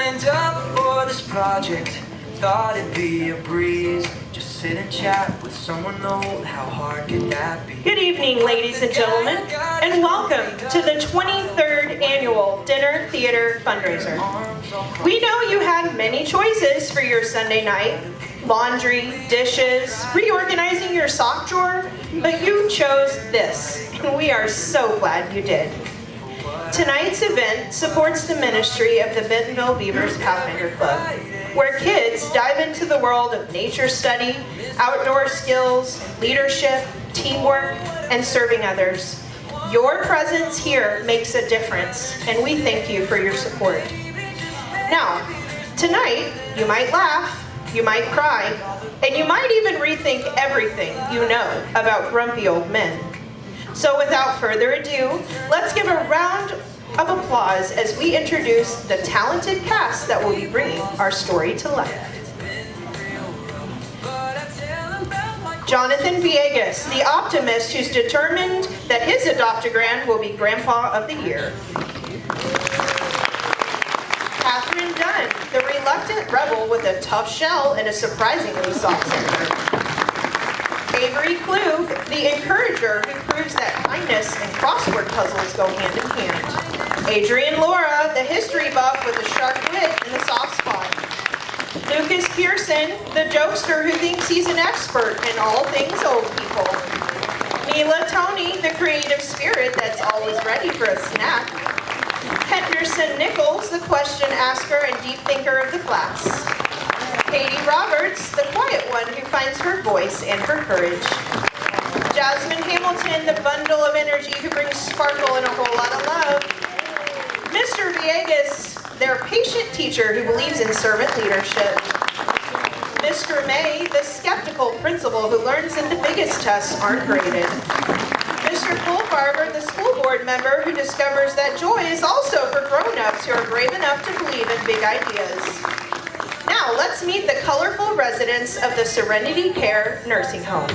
signed up for this project, thought it'd be a breeze. Just sit and chat with someone old, how hard could that be? Good evening, ladies and gentlemen, and welcome to the 23rd Annual Dinner Theater Fundraiser. We know you had many choices for your Sunday night: laundry, dishes, reorganizing your sock drawer, but you chose this, and we are so glad you did. Tonight's event supports the ministry of the Bentonville Beavers Pathfinder Club, where kids dive into the world of nature study, outdoor skills, leadership, teamwork, and serving others. Your presence here makes a difference, and we thank you for your support. Now, tonight, you might laugh, you might cry, and you might even rethink everything you know about grumpy old men. So without further ado, let's give a round of applause as we introduce the talented cast that will be bringing our story to life. Jonathan Villegas, the optimist who's determined that his adoptogrand will be Grandpa of the Year. Catherine Dunn, the reluctant rebel with a tough shell and a surprisingly soft center. Avery Klug, the encourager who proves that kindness and crossword puzzles go hand in hand. Adrian Laura, the history buff with a sharp wit and a soft spot. Lucas Pearson, the jokester who thinks he's an expert in all things old people. Mila Tony, the creative spirit that's always ready for a snack. Henderson Nichols, the question asker and deep thinker of the class. Katie Roberts, the quiet one who finds her voice and her courage. Jasmine Hamilton, the bundle of energy who brings sparkle and a whole lot of love. Mr. Villegas, their patient teacher who believes in servant leadership. Mr. May, the skeptical principal who learns that the biggest tests aren't graded. Mr. Pulfarber, the school board member who discovers that joy is also for grown-ups who are brave enough to believe in big ideas. Now, let's meet the colorful residents of the Serenity Care Nursing Home.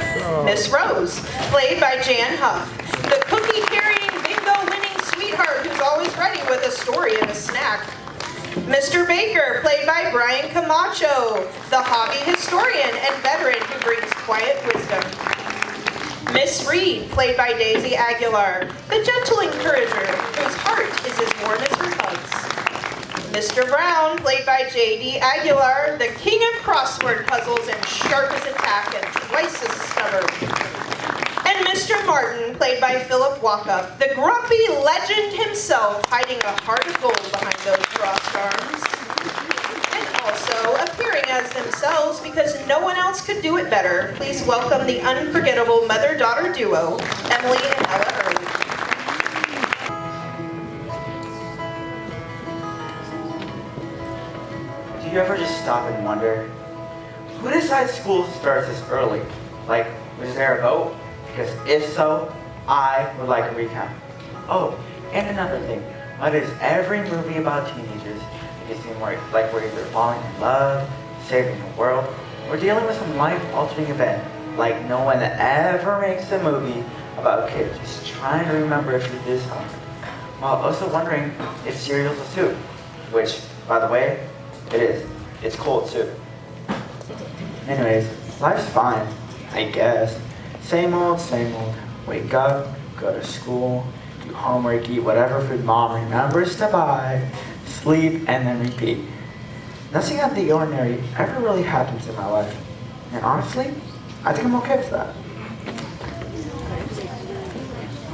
Miss Rose, played by Jan Huff, the cookie-carrying, bingo-winning sweetheart who's always ready with a story and a snack. Mr. Baker, played by Brian Camacho, the hobby historian and veteran who brings quiet wisdom. Miss Reed, played by Daisy Aguilar, the gentle encourager whose heart is as warm as her hugs. Mr. Brown, played by J.D. Aguilar, the king of crossword puzzles and sharp as a tack and twice as stubborn. And Mr. Martin, played by Philip Walkup, the grumpy legend himself, hiding a heart of gold behind those crossed arms. And also appearing as themselves because no one else could do it better, please welcome the unforgettable mother-daughter duo, Emily and Ella Early. Do you ever just stop and wonder, who decides school starts this early? Like, was there a vote? Because if so, I would like a recount. Oh, and another thing, why does every movie about teenagers make it seem like we're either falling in love, saving the world, or dealing with some life-altering event? Like no one ever makes a movie about kids just trying to remember if you did something, while also wondering if cereal's a soup, which, by the way, it is. It's cold soup. Anyways, life's fine, I guess. Same old, same old. Wake up, go to school, do homework, eat whatever food mom remembers to buy, sleep, and then repeat. Nothing out of the ordinary ever really happens in my life. And honestly, I think I'm okay with that.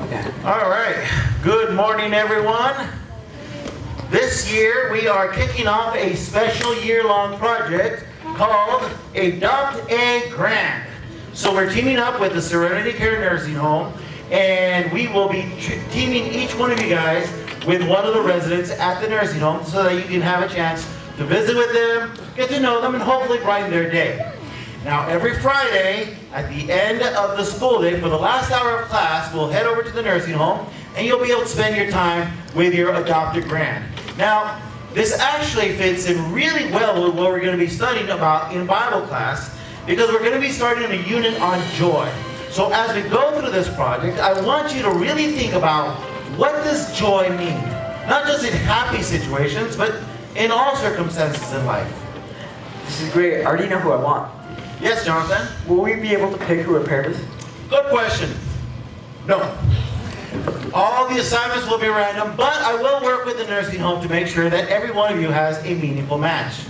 Okay. All right. Good morning, everyone. This year, we are kicking off a special year-long project called Adopt a Grand. So we're teaming up with the Serenity Care Nursing Home, and we will be teaming each one of you guys with one of the residents at the nursing home so that you can have a chance to visit with them, get to know them, and hopefully brighten their day. Now, every Friday, at the end of the school day, for the last hour of class, we'll head over to the nursing home, and you'll be able to spend your time with your adopted grand. Now, this actually fits in really well with what we're going to be studying about in Bible class, because we're going to be starting a unit on joy. So as we go through this project, I want you to really think about what does joy mean? Not just in happy situations, but in all circumstances in life. This is great. I already know who I want. Yes, Jonathan? Will we be able to pick who repairs? Good question. No. All the assignments will be random, but I will work with the nursing home to make sure that every one of you has a meaningful match.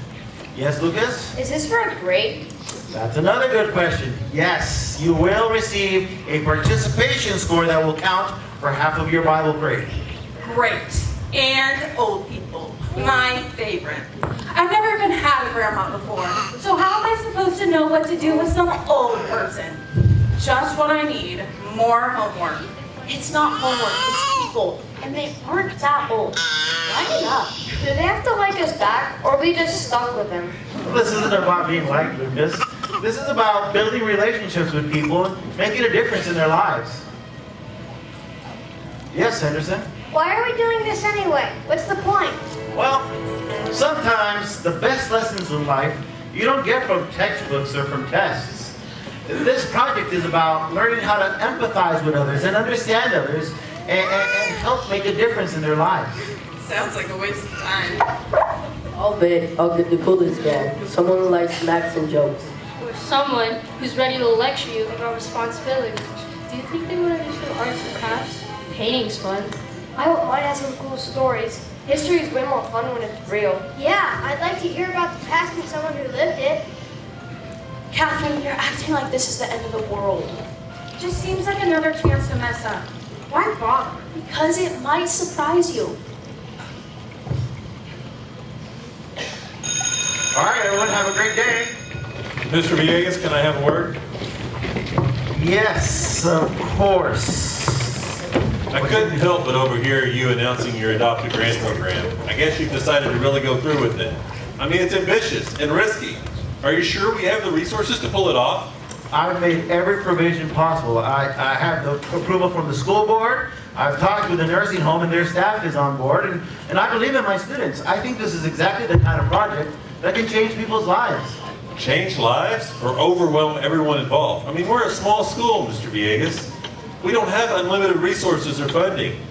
Yes, Lucas? Is this for a grade? That's another good question. Yes, you will receive a participation score that will count for half of your Bible grade. Great. And old people. My favorite. I've never even had a grandma before, so how am I supposed to know what to do with some old person? Just what I need. More homework. It's not homework, it's people. And they aren't that old. Line it up. Do they have to like us back, or are we just stuck with them? This isn't about being liked, Lucas. This is about building relationships with people and making a difference in their lives. Yes, Henderson? Why are we doing this anyway? What's the point? Well, sometimes the best lessons in life you don't get from textbooks or from tests. This project is about learning how to empathize with others and understand others and help make a difference in their lives. Sounds like a waste of time. I'll bet I'll get the coolest band. Someone who likes snacks and jokes. Or someone who's ready to lecture you about responsibility. Do you think they would understand arts and crafts? Painting's fun. I hope mine has some cool stories. History is way more fun when it's real. Yeah, I'd like to hear about the past from someone who lived it. Catherine, you're acting like this is the end of the world. Just seems like another chance to mess up. Why bother? Because it might surprise you. All right, everyone, have a great day. Mr. Villegas, can I have a word? Yes, of course. I couldn't help but overhear you announcing your adopted grant program. I guess you've decided to really go through with it. I mean, it's ambitious and risky. Are you sure we have the resources to pull it off? I've made every provision possible. I have the approval from the school board. I've talked with the nursing home and their staff is on board. And I believe in my students. I think this is exactly the kind of project that can change people's lives. Change lives or overwhelm everyone involved? I mean, we're a small school, Mr. Villegas. We don't have unlimited resources or funding.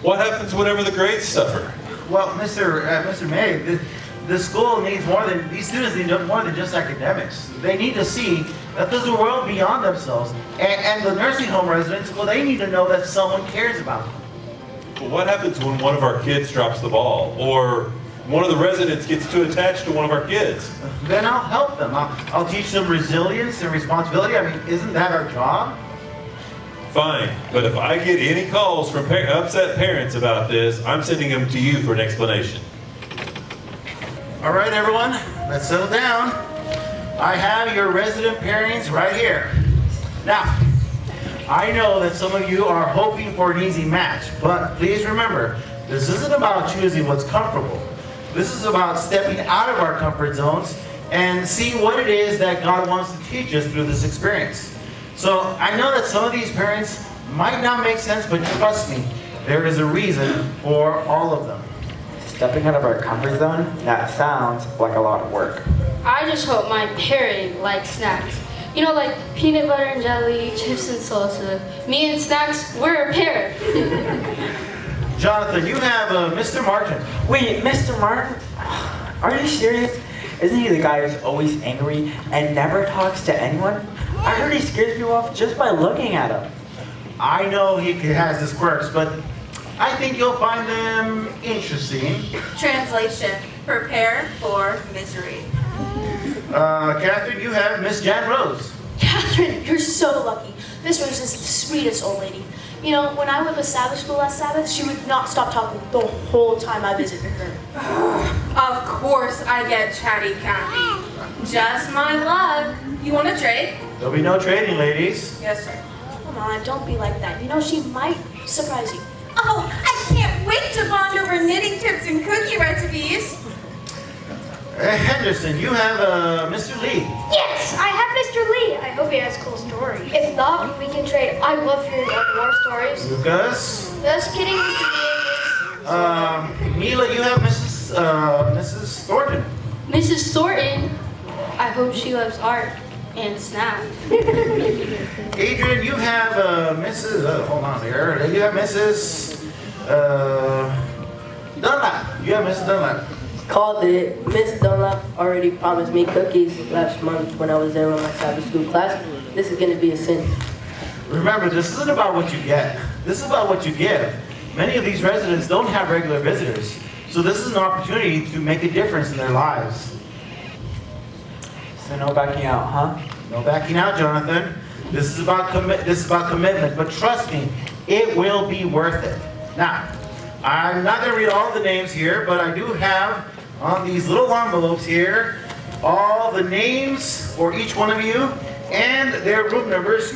What happens whenever the grades suffer? Well, Mr. May, the school needs more than, these students need more than just academics. They need to see that there's a world beyond themselves. And the nursing home residents, well, they need to know that someone cares about them. But what happens when one of our kids drops the ball? Or one of the residents gets too attached to one of our kids? Then I'll help them. I'll teach them resilience and responsibility. I mean, isn't that our job? Fine, but if I get any calls from upset parents about this, I'm sending them to you for an explanation. All right, everyone, let's settle down. I have your resident pairings right here. Now, I know that some of you are hoping for an easy match, but please remember, this isn't about choosing what's comfortable. This is about stepping out of our comfort zones and seeing what it is that God wants to teach us through this experience. So I know that some of these parents might not make sense, but trust me, there is a reason for all of them. Stepping out of our comfort zone? That sounds like a lot of work. I just hope my parent likes snacks. You know, like peanut butter and jelly, chips and salsa. Me and snacks, we're a pair. Jonathan, you have Mr. Martin. Wait, Mr. Martin? Are you serious? Isn't he the guy who's always angry and never talks to anyone? I heard he scares people off just by looking at him. I know he has his quirks, but I think you'll find them interesting. Translation: prepare for misery. Catherine, you have Miss Jan Rose. Catherine, you're so lucky. Miss Rose is the sweetest old lady. You know, when I went to Sabbath school last Sabbath, she would not stop talking the whole time I visited her. Of course I get chatty Cathy. Just my luck. You want to trade? There'll be no trading, ladies. Yes, sir. Come on, don't be like that. You know, she might surprise you. Oh, I can't wait to bond over knitting tips and cookie recipes. Henderson, you have Mr. Lee. Yes, I have Mr. Lee. I hope he has cool stories. If not, we can trade. I love hearing more stories. Lucas. Just kidding, Mr. Lee. Mila, you have Mrs. Thornton. Mrs. Thornton, I hope she loves art and snacks. Adrian, you have Mrs. hold on there. You have Mrs. Dunlap. You have Mrs. Dunlap. Called it. Miss Dunlap already promised me cookies last month when I was there with my Sabbath school class. This is going to be a sin. Remember, this isn't about what you get. This is about what you give. Many of these residents don't have regular visitors, so this is an opportunity to make a difference in their lives. So no backing out, huh? No backing out, Jonathan. This is about commitment, but trust me, it will be worth it. Now, I'm not going to read all the names here, but I do have on these little envelopes here all the names for each one of you and their room numbers.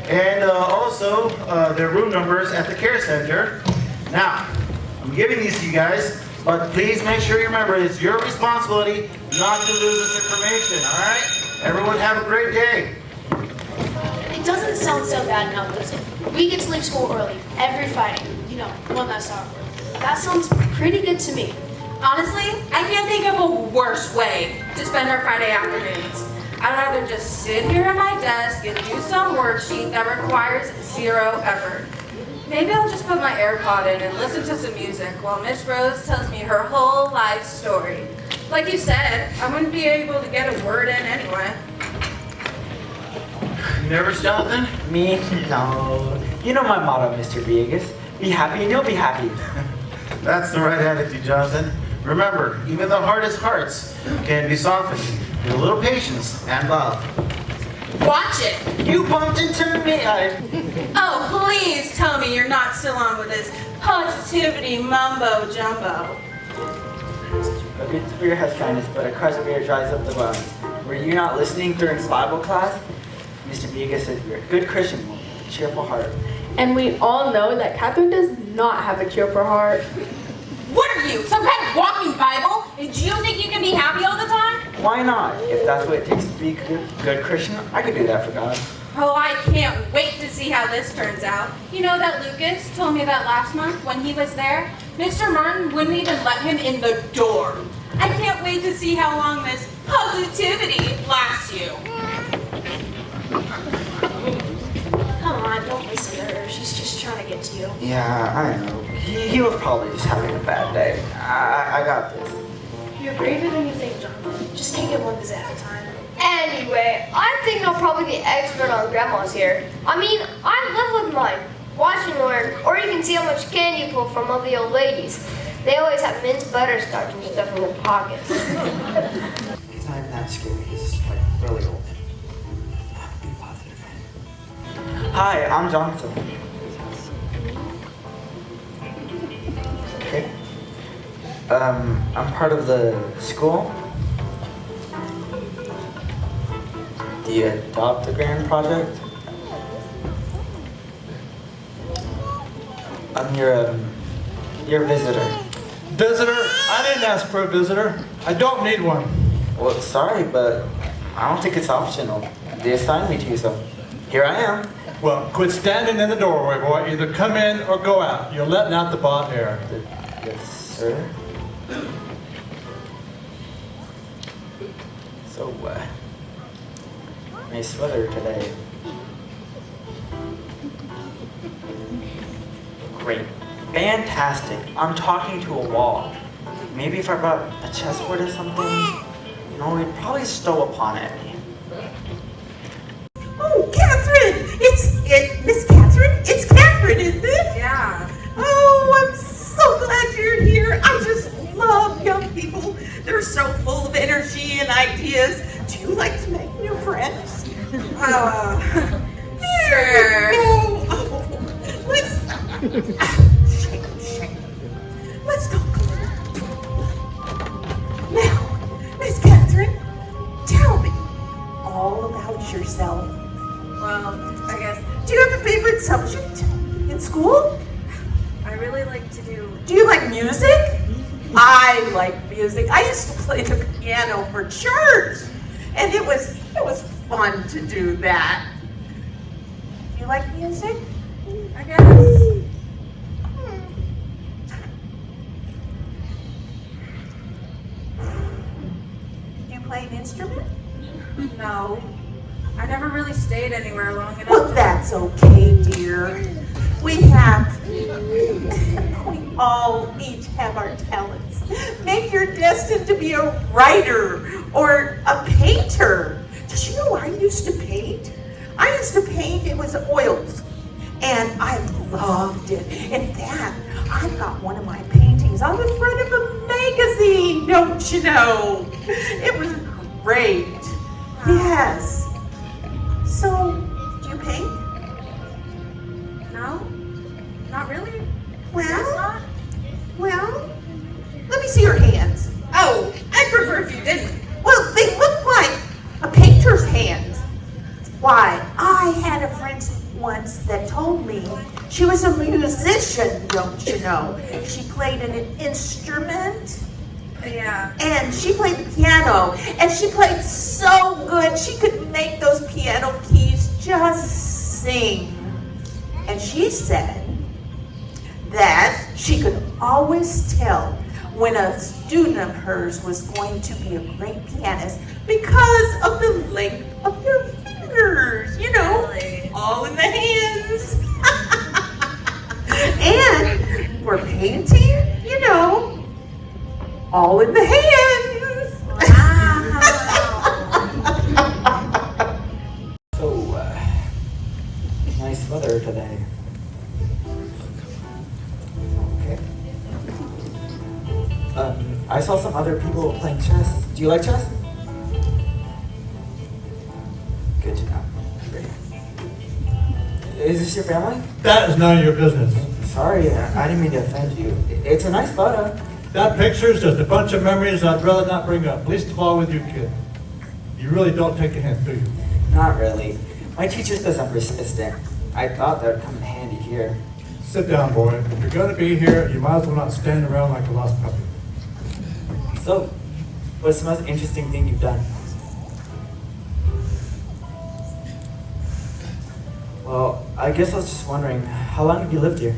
And also their room numbers at the care center. Now, I'm giving these to you guys, but please make sure you remember it's your responsibility not to lose this information, all right? Everyone have a great day. It doesn't sound so bad now, does it? We get to leave school early every Friday. You know, one less hour. That sounds pretty good to me. Honestly, I can't think of a worse way to spend our Friday afternoons. I'd rather just sit here at my desk and do some worksheet that requires zero effort. Maybe I'll just put my AirPod in and listen to some music while Miss Rose tells me her whole life story. Like you said, I wouldn't be able to get a word in anyway. You nervous, Jonathan? Me? No. You know my motto, Mr. Villegas. Be happy and you'll be happy. That's the right attitude, Jonathan. Remember, even the hardest hearts can be softened with a little patience and love. Watch it! You bumped into me. Oh, please tell me you're not still on with this positivity mumbo jumbo. A good spirit has kindness, but a crushed spirit dries up the bones. Were you not listening during Bible class? Mr. Villegas says you're a good Christian woman with a cheerful heart. And we all know that Catherine does not have a cheerful heart. What are you, some kind of walking Bible? And do you think you can be happy all the time? Why not? If that's what it takes to be a good Christian, I could do that for God. Oh, I can't wait to see how this turns out. You know that Lucas told me that last month when he was there, Mr. Martin wouldn't even let him in the door. I can't wait to see how long this positivity lasts you. Come on, don't listen to her. She's just trying to get to you. Yeah, I know. He was probably just having a bad day. I got this. You're braver than you think, Jonathan. Just take it one visit at a time. Anyway, I think I'll probably be expert on grandmas here. I mean, I live with mine. Watch and learn. Or you can see how much candy you pull from all the old ladies. They always have minced butterscotch and stuff in their pockets. He's not even that scary. He's like really old. Be positive. Hi, I'm Jonathan. Okay. I'm part of the school. The Adopt a Grand project. I'm your visitor. Visitor? I didn't ask for a visitor. I don't need one. Well, sorry, but I don't think it's optional. They assigned me to you, so here I am. Well, quit standing in the doorway, boy. Either come in or go out. You're letting out the bot air. Yes, sir. So, nice weather today. Great. Fantastic. I'm talking to a wall. Maybe if I brought a chessboard or something, you know, we'd probably stow upon it. Oh, Catherine! Miss Catherine? It's Catherine, isn't it? Yeah. Oh, I'm so glad you're here. I just love young people. They're so full of energy and ideas. Do you like to make new friends? Sure. Oh, let's go. Now, Miss Catherine, tell me all about yourself. Well, I guess Do you have a favorite subject in school? I really like to do... Do you like music? I like music. I used to play the piano for church, and it was fun to do that. Do you like music? I guess. Do you play an instrument? No. I never really stayed anywhere long enough. Well, that's okay, dear. We all each have our talents. Maybe you're destined to be a writer or a painter. Did you know I used to paint? I used to paint, it was oils. And I loved it. In fact, I've got one of my paintings on the front of a magazine, don't you know? It was great. Yes. So, do you paint? No, not really. Well, let me see your hands. Oh, I'd prefer if you didn't. Well, they look like a painter's hands. Why, I had a friend once that told me she was a musician, don't you know? She played an instrument. Yeah. And she played the piano, and she played so good, she could make those piano keys just sing. And she said that she could always tell when a student of hers was going to be a great pianist because of the length of their fingers, you know, Really? all in the hands. And for painting, you know, all in the hands. Wow. So, nice weather today. Okay. I saw some other people playing chess. Do you like chess? Good to know. Great. Is this your family? That is none of your business. Sorry, I didn't mean to offend you. It's a nice photo. That picture's just a bunch of memories I'd rather not bring up, least of all with you, kid. You really don't take a hint, do you? Not really. My teacher says I'm persistent. I thought that would come in handy here. Sit down, boy. If you're going to be here, you might as well not stand around like a lost puppy. So, what's the most interesting thing you've done? Well, I guess I was just wondering, how long have you lived here?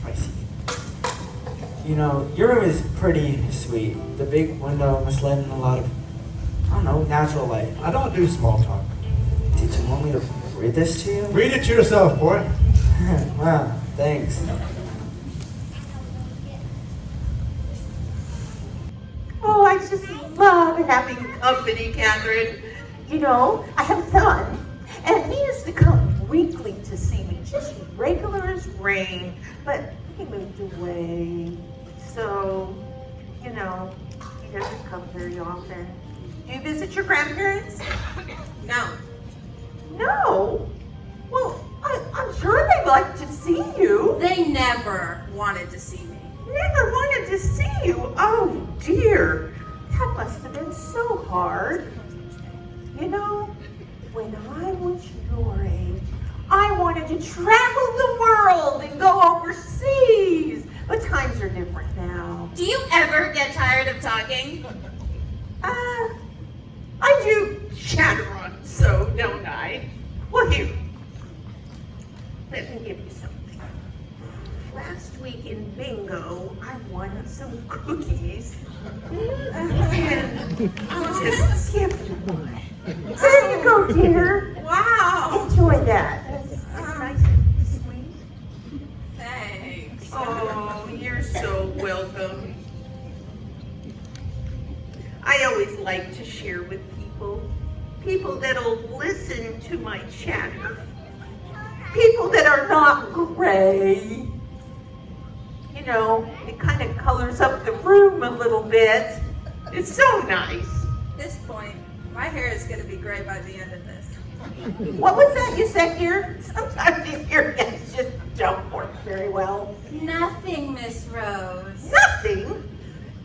I see. You know, your room is pretty sweet. The big window must let in a lot of, I don't know, natural light. I don't do small talk. Did you want me to read this to you? Read it to yourself, boy. Wow, thanks. Oh, I just love having company, Catherine. You know, I have a son, and he used to come weekly to see me, just regular as rain, but he moved away. So, you know, he doesn't come very often. Do you visit your grandparents? No. No? Well, I'm sure they'd like to see you. They never wanted to see me. Never wanted to see you. Oh, dear. That must have been so hard. You know, when I was your age, I wanted to travel the world and go overseas. But times are different now. Do you ever get tired of talking? I do chatter on, so don't I? Well, here. Let me give you something. Last week in bingo, I won some cookies. And I'll just give you one. There you go, dear. Wow. Enjoy that. It's nice and sweet. Thanks. Oh, you're so welcome. I always like to share with people that'll listen to my chatter, people that are not gray. You know, it kind of colors up the room a little bit. It's so nice. At this point, my hair is going to be gray by the end of this. What was that you said here? Sometimes these earrings just don't work very well. Nothing, Miss Rose. Nothing?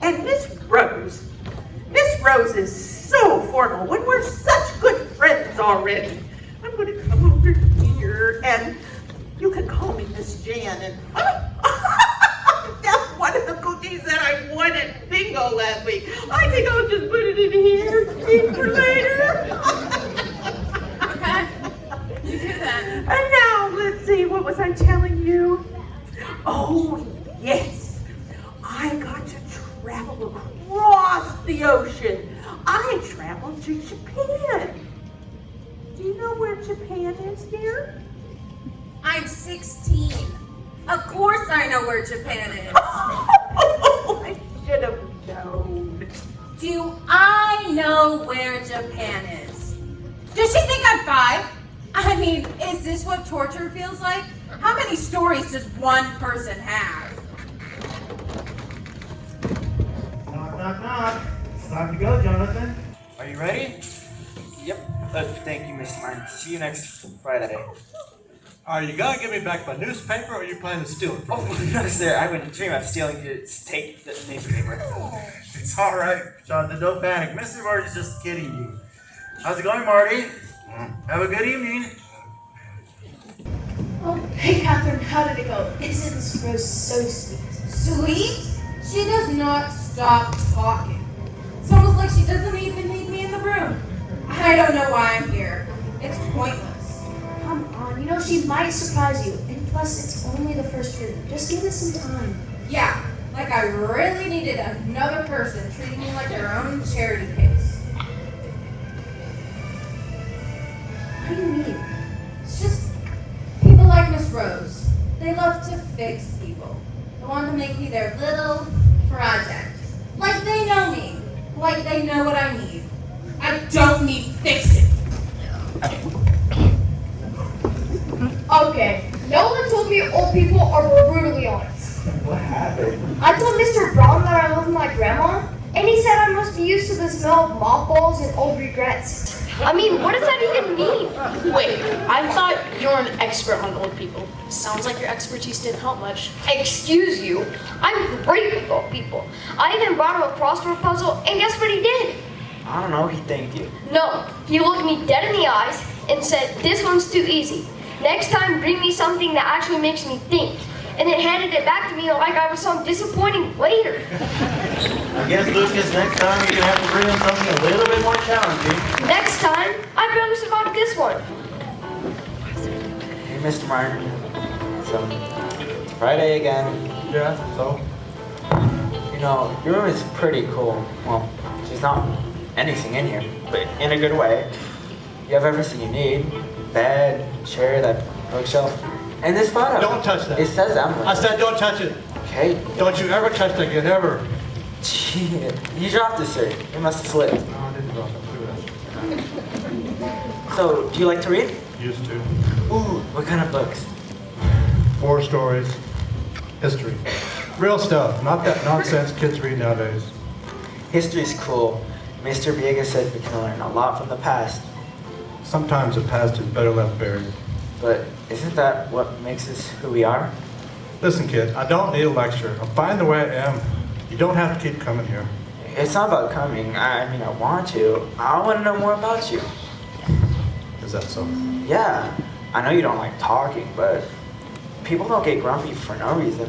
And Miss Rose is so formal when we're such good friends already. I'm going to come over here and you can call me Miss Jan. And that's one of the cookies that I won at bingo last week. I think I'll just put it in here to keep for later. Okay, you do that. And now, let's see, what was I telling you? Oh, yes. I got to travel across the ocean. I traveled to Japan. Do you know where Japan is, dear? I'm 16. Of course I know where Japan is. I should have known. Do I know where Japan is? Does she think I'm 5? I mean, is this what torture feels like? How many stories does one person have? Knock, knock, knock. It's time to go, Jonathan. Are you ready? Yep. Thank you, Mr. Martin. See you next Friday. Are you gonna give me back my newspaper, or are you planning to steal it from me? Oh, no, sir. I wouldn't dream of stealing your take the newspaper. It's all right, Jonathan. Don't panic. Mr. Marty's just kidding you. How's it going, Marty? Have a good evening. Oh, hey Catherine, how did it go? Isn't Miss Rose so sweet? Sweet? She does not stop talking. It's almost like she doesn't even need me in the room. I don't know why I'm here. It's pointless. Come on, you know she might surprise you. And plus, it's only the first period. Just give us some time. Yeah, like I really needed another person treating me like their own charity case. What do you mean? It's just people like Miss Rose. They love to fix people. They want to make me their little project. Like they know me. Like they know what I need. I don't need fixing. Okay, no one told me old people are brutally honest. What happened? I told Mr. Brown that I love my grandma, and he said I must be used to the smell of mothballs and old regrets. I mean, what does that even mean? Wait, I thought you were an expert on old people. Sounds like your expertise didn't help much. Excuse you, I'm great with old people. I even brought him a crossword puzzle, and guess what he did? I don't know, he thanked you. No, he looked me dead in the eyes and said, "This one's too easy. Next time, bring me something that actually makes me think." And then handed it back to me like I was some disappointing waiter. I guess, Lucas, next time you're going to have to bring in something a little bit more challenging. Next time, I barely survived this one. Hey, Mr. Martin. So, it's Friday again. Yeah, so? You know, your room is pretty cool. Well, there's not anything in here, but in a good way. You have everything you need. Bed, chair, that bookshelf, and this photo. Don't touch that. It says Emily. I said don't touch it. Okay. Don't you ever touch that again, ever. Gee, you dropped it, sir. It must have slipped. No, I didn't drop it. So, do you like to read? Used to. Ooh, what kind of books? 4 stories. History. Real stuff, not that nonsense kids read nowadays. History's cool. Mr. Villegas said we can learn a lot from the past. Sometimes the past is better left buried. But isn't that what makes us who we are? Listen, kid, I don't need a lecture. I'm fine the way I am. You don't have to keep coming here. It's not about coming. I mean, I want to. I want to know more about you. Is that so? Yeah. I know you don't like talking, but people don't get grumpy for no reason.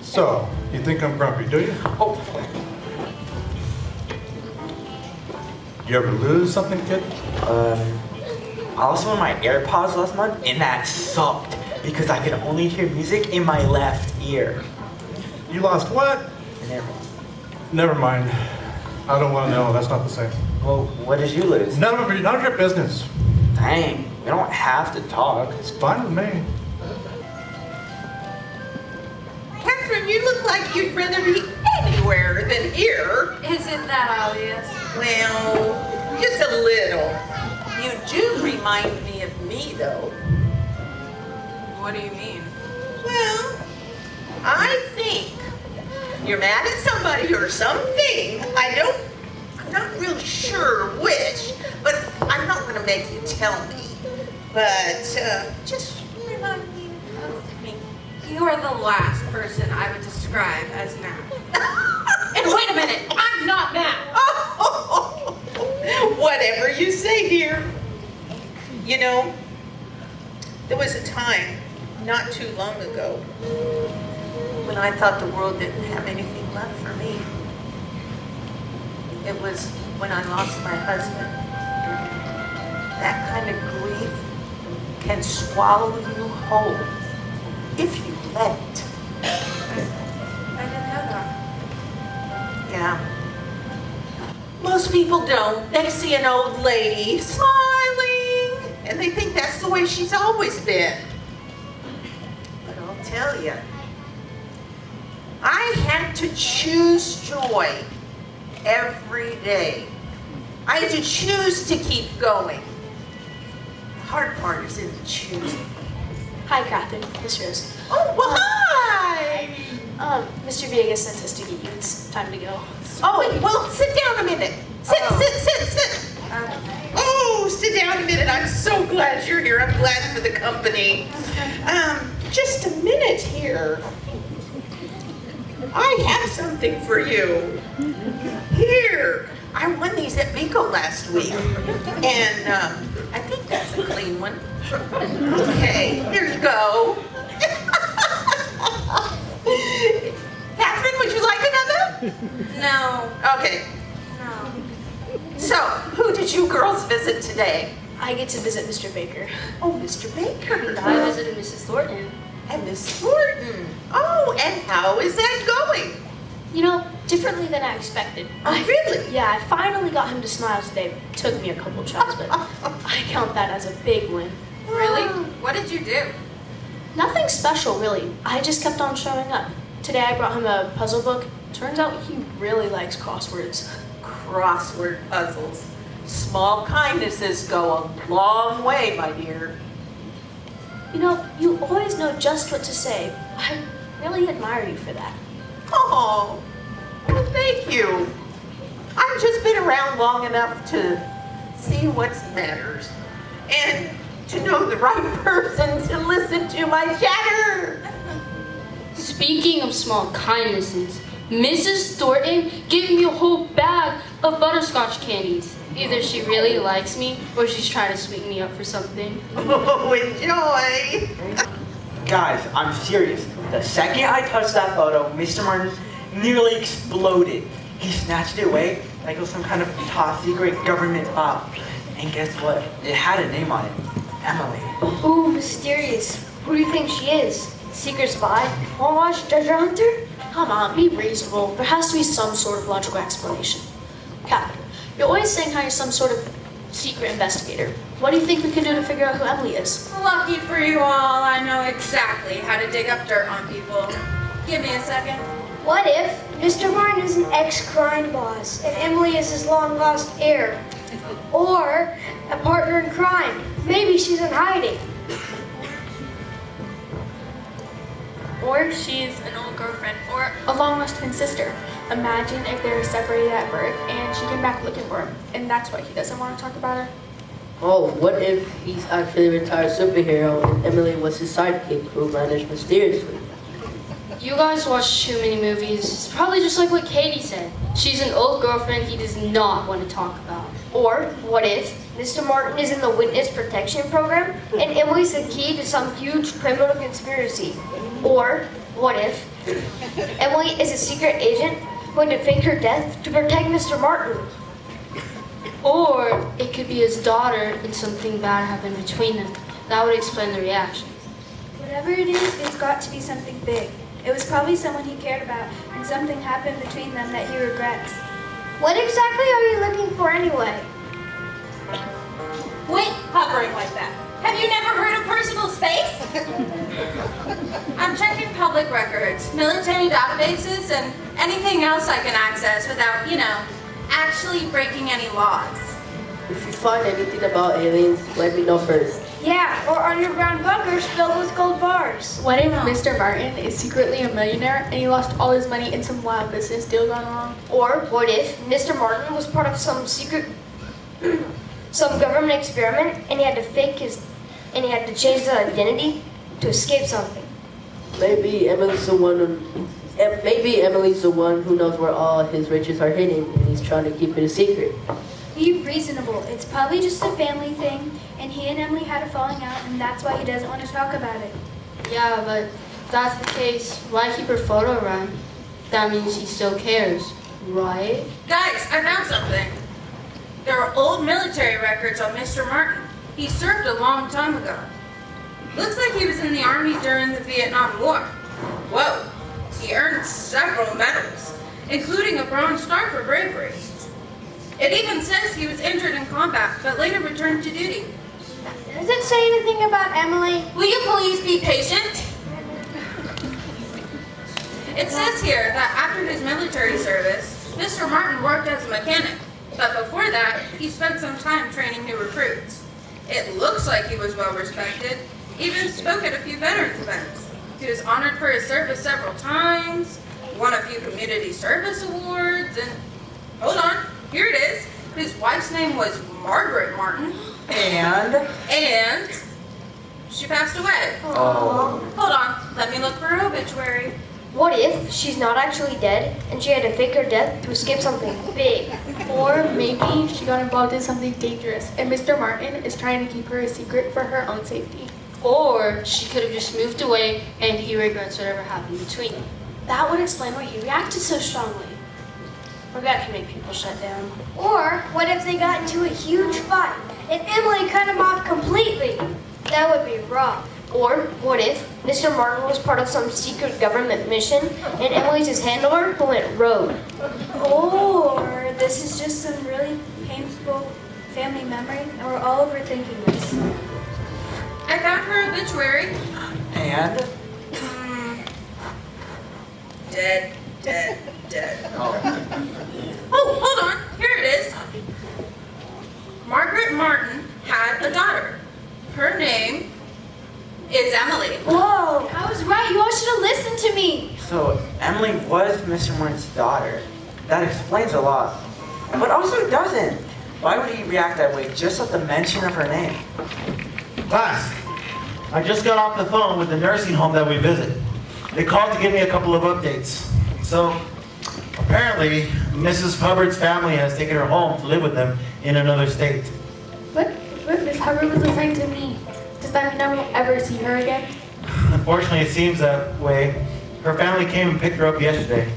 So, you think I'm grumpy, do you? Oh. You ever lose something, kid? I lost one of my AirPods last month, and that sucked because I could only hear music in my left ear. You lost what? An AirPod. Never mind. I don't want to know. That's not the same. Well, what did you lose? None of your business. Dang, we don't have to talk. It's fine with me. Catherine, you look like you'd rather be anywhere than here. Isn't that obvious? Well, just a little. You do remind me of me, though. What do you mean? Well, I think you're mad at somebody or something. I'm not really sure which, but I'm not going to make you tell me. But just remind me of me. You are the last person I would describe as mad. And wait a minute, I'm not mad. Oh, whatever you say, dear. You know, there was a time not too long ago when I thought the world didn't have anything left for me. It was when I lost my husband. That kind of grief can swallow you whole if you let it. I didn't know that. Yeah. Most people don't. They see an old lady smiling, and they think that's the way she's always been. But I'll tell you, I had to choose joy every day. I had to choose to keep going. The hard part is in the choosing. Hi, Catherine. Miss Rose. Oh, well, hi! Mr. Villegas sent us to get you. It's time to go. Oh, well, sit down a minute. Sit. Oh, sit down a minute. I'm so glad you're here. I'm glad for the company. Just a minute here. I have something for you. Here. I won these at Bingo last week. And I think that's a clean one. Okay, here you go. Catherine, would you like another? No. Okay. No. So, who did you girls visit today? I get to visit Mr. Baker. Oh, Mr. Baker. And I visited Mrs. Thornton. And Miss Thornton. Oh, and how is that going? You know, differently than I expected. Oh, really? Yeah, I finally got him to smile today. Took me a couple tries, but I count that as a big win. Really? What did you do? Nothing special, really. I just kept on showing up. Today I brought him a puzzle book. Turns out he really likes crosswords. Crossword puzzles. Small kindnesses go a long way, my dear. You know, you always know just what to say. I really admire you for that. Oh, well, thank you. I've just been around long enough to see what matters and to know the right person to listen to my chatter. Speaking of small kindnesses, Mrs. Thornton gave me a whole bag of butterscotch candies. Either she really likes me or she's trying to sweeten me up for something. Oh, enjoy. Guys, I'm serious. The second I touched that photo, Mr. Martin nearly exploded. He snatched it away like it was some kind of top secret government op. And guess what? It had a name on it. Emily. Ooh, mysterious. Who do you think she is? Secret spy? Wanna watch Treasure Hunter? Come on, be reasonable. There has to be some sort of logical explanation. Catherine, you're always saying how you're some sort of secret investigator. What do you think we can do to figure out who Emily is? Lucky for you all, I know exactly how to dig up dirt on people. Give me a second. What if Mr. Martin is an ex-crime boss and Emily is his long-lost heir? Or a partner in crime. Maybe she's in hiding. Or she's an old girlfriend, or a long-lost twin sister. Imagine if they were separated at birth and she came back looking for him, and that's why he doesn't want to talk about her. Oh, what if he's actually a retired superhero and Emily was his sidekick who vanished mysteriously? You guys watch too many movies. It's probably just like what Katie said. She's an old girlfriend he does not want to talk about. Or what if Mr. Martin is in the witness protection program and Emily's the key to some huge criminal conspiracy? Or what if Emily is a secret agent going to fake her death to protect Mr. Martin? Or it could be his daughter and something bad happened between them. That would explain the reaction. Whatever it is, it's got to be something big. It was probably someone he cared about, and something happened between them that he regrets. What exactly are you looking for anyway? Quit hovering like that. Have you never heard of personal space? I'm checking public records, military databases, and anything else I can access without, actually breaking any laws. If you find anything about aliens, let me know first. Yeah, or underground bunkers filled with gold bars. What if Mr. Martin is secretly a millionaire and he lost all his money in some wild business deal gone wrong? Or what if Mr. Martin was part of some secret, some government experiment and he had to and he had to change his identity to escape something? Maybe Emily's the one who knows where all his riches are hidden and he's trying to keep it a secret. Be reasonable. It's probably just a family thing, and he and Emily had a falling out, and that's why he doesn't want to talk about it. Yeah, but if that's the case, why keep her photo around? That means he still cares, right? Guys, I found something. There are old military records on Mr. Martin. He served a long time ago. Looks like he was in the Army during the Vietnam War. Whoa, he earned several medals, including a Bronze Star for bravery. It even says he was injured in combat, but later returned to duty. Does it say anything about Emily? Will you please be patient? It says here that after his military service, Mr. Martin worked as a mechanic, but before that, he spent some time training new recruits. It looks like he was well respected, even spoke at a few veterans events. He was honored for his service several times, won a few community service awards, and hold on, here it is. His wife's name was Margaret Martin. And she passed away. Oh. Hold on, let me look for her obituary. What if she's not actually dead and she had to fake her death to escape something big? Or maybe she got involved in something dangerous and Mr. Martin is trying to keep her a secret for her own safety. Or she could have just moved away and he regrets whatever happened between them. That would explain why he reacted so strongly. Regret can make people shut down. Or what if they got into a huge fight and Emily cut him off completely? That would be rough. Or what if Mr. Martin was part of some secret government mission and Emily's his handler who went rogue? Or this is just some really painful family memory and we're all overthinking this. I found her obituary. And? Dead. Oh, hold on. Here it is. Margaret Martin had a daughter. Her name is Emily. Whoa, I was right. You all should have listened to me. So Emily was Mr. Martin's daughter. That explains a lot. But also doesn't. Why would he react that way just at the mention of her name? Class, I just got off the phone with the nursing home that we visit. They called to give me a couple of updates. So, apparently, Mrs. Hubbard's family has taken her home to live with them in another state. But Miss Hubbard was assigned to me. Does that mean I won't ever see her again? Unfortunately, it seems that way. Her family came and picked her up yesterday.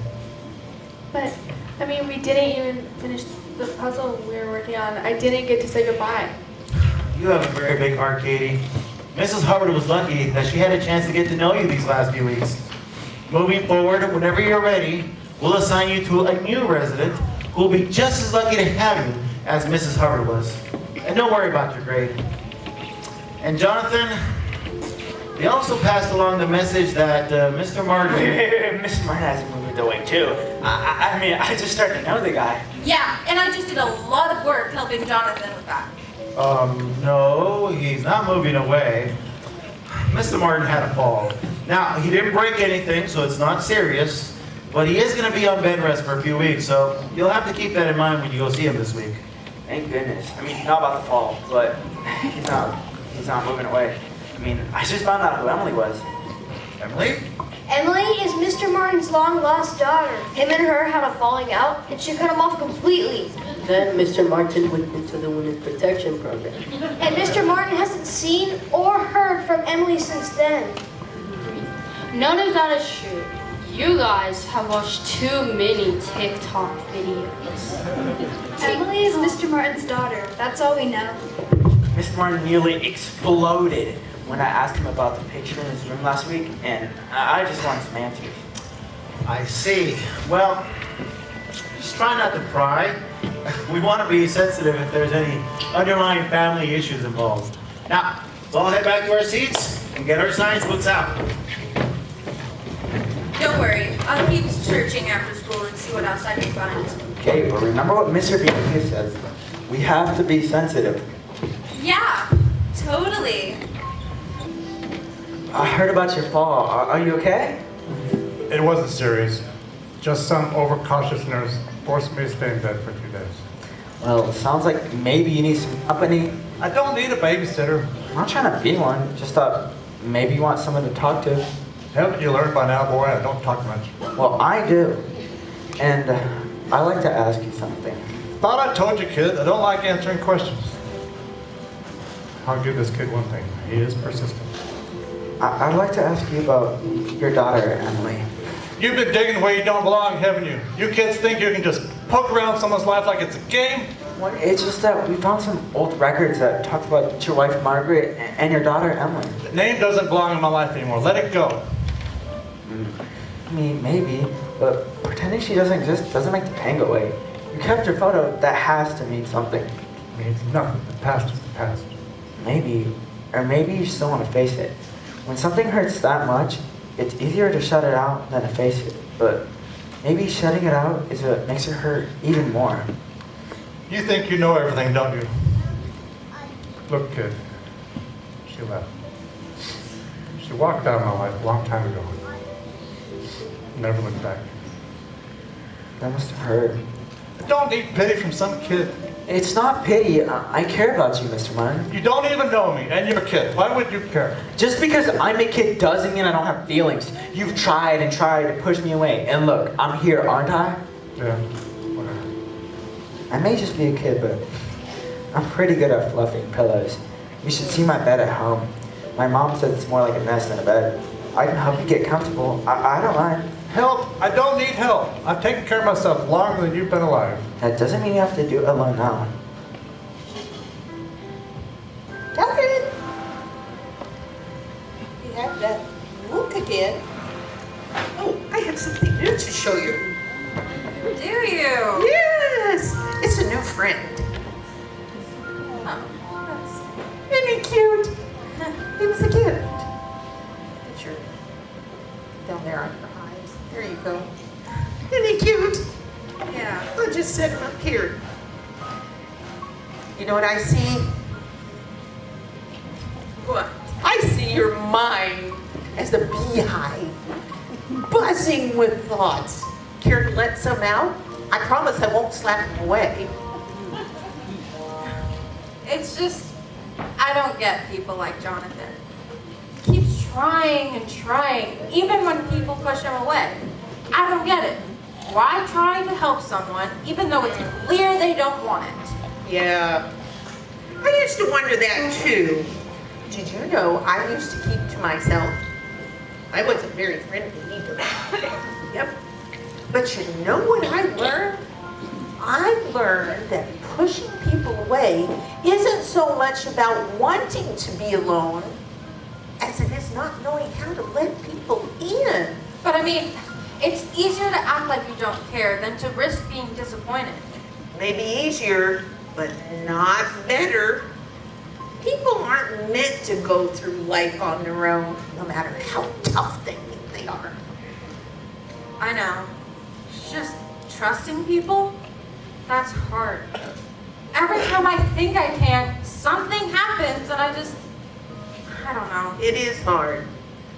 But, I mean, we didn't even finish the puzzle we were working on. I didn't get to say goodbye. You have a very big heart, Katie. Mrs. Hubbard was lucky that she had a chance to get to know you these last few weeks. Moving forward, whenever you're ready, we'll assign you to a new resident who will be just as lucky to have you as Mrs. Hubbard was. And don't worry about your grade. And Jonathan, they also passed along the message that Mr. Martin... Mr. Martin hasn't moved away too. I mean, I just started to know the guy. Yeah, and I just did a lot of work helping Jonathan with that. No, he's not moving away. Mr. Martin had a fall. Now, he didn't break anything, so it's not serious, but he is going to be on bed rest for a few weeks, so you'll have to keep that in mind when you go see him this week. Thank goodness. I mean, not about the fall, but he's not moving away. I mean, I just found out who Emily was. Emily? Emily is Mr. Martin's long-lost daughter. Him and her had a falling out, and she cut him off completely. Then Mr. Martin went into the Women's Protection Program. And Mr. Martin hasn't seen or heard from Emily since then. None of that is true. You guys have watched too many TikTok videos. Emily is Mr. Martin's daughter. That's all we know. Mr. Martin nearly exploded when I asked him about the picture in his room last week, and I just wanted some answers. I see. Well, just try not to pry. We want to be sensitive if there's any underlying family issues involved. Now, let's all head back to our seats and get our science books out. Don't worry, I'll keep searching after school and see what else I can find. Okay, but remember what Mr. Bianchi says. We have to be sensitive. Yeah, totally. I heard about your fall. Are you okay? It wasn't serious. Just some overcautious nurse forced me to stay in bed for 2 days. Well, sounds like maybe you need some company. I don't need a babysitter. I'm not trying to be one. Just thought maybe you want someone to talk to. Haven't you learned by now, boy? I don't talk much. Well, I do. And I'd like to ask you something. Thought I told you, kid. I don't like answering questions. I'll give this kid one thing. He is persistent. I'd like to ask you about your daughter, Emily. You've been digging where you don't belong, haven't you? You kids think you can just poke around someone's life like it's a game? Well, it's just that we found some old records that talked about your wife, Margaret, and your daughter, Emily. The name doesn't belong in my life anymore. Let it go. I mean, maybe, but pretending she doesn't exist doesn't make the pain go away. You kept your photo. That has to mean something. It means nothing. The past is the past. Maybe, or maybe you still want to face it. When something hurts that much, it's easier to shut it out than to face it. But maybe shutting it out is what makes it hurt even more. You think you know everything, don't you? Look, kid. She left. She walked out of my life a long time ago. Never looked back. That must have hurt. I don't need pity from some kid. It's not pity. I care about you, Mr. Martin. You don't even know me, and you're a kid. Why would you care? Just because I'm a kid doesn't mean I don't have feelings. You've tried and tried to push me away. And look, I'm here, aren't I? Yeah, whatever. I may just be a kid, but I'm pretty good at fluffing pillows. You should see my bed at home. My mom says it's more like a nest than a bed. I can help you get comfortable. I don't mind. Help? I don't need help. I've taken care of myself longer than you've been alive. That doesn't mean you have to do it alone now. Catherine! You have that look again. Oh, I have something new to show you. Do you? Yes! It's a new friend. Oh, Isn't he cute? He was a gift. Picture down there on your eyes. There you go. Isn't he cute? yeah. I'll just set him up here. You know what I see? What? I see your mind as a beehive, buzzing with thoughts. Care to let some out? I promise I won't slap them away. It's just, I don't get people like Jonathan. He keeps trying and trying, even when people push him away. I don't get it. Why try to help someone, even though it's clear they don't want it? Yeah. I used to wonder that too. Did you know I used to keep to myself? I wasn't very friendly either. Yep. But you know what I learned? I learned that pushing people away isn't so much about wanting to be alone as it is not knowing how to let people in. But I mean, it's easier to act like you don't care than to risk being disappointed. Maybe easier, but not better. People aren't meant to go through life on their own, no matter how tough they think they are. I know. It's just trusting people, that's hard. Every time I think I can, something happens and I don't know. It is hard.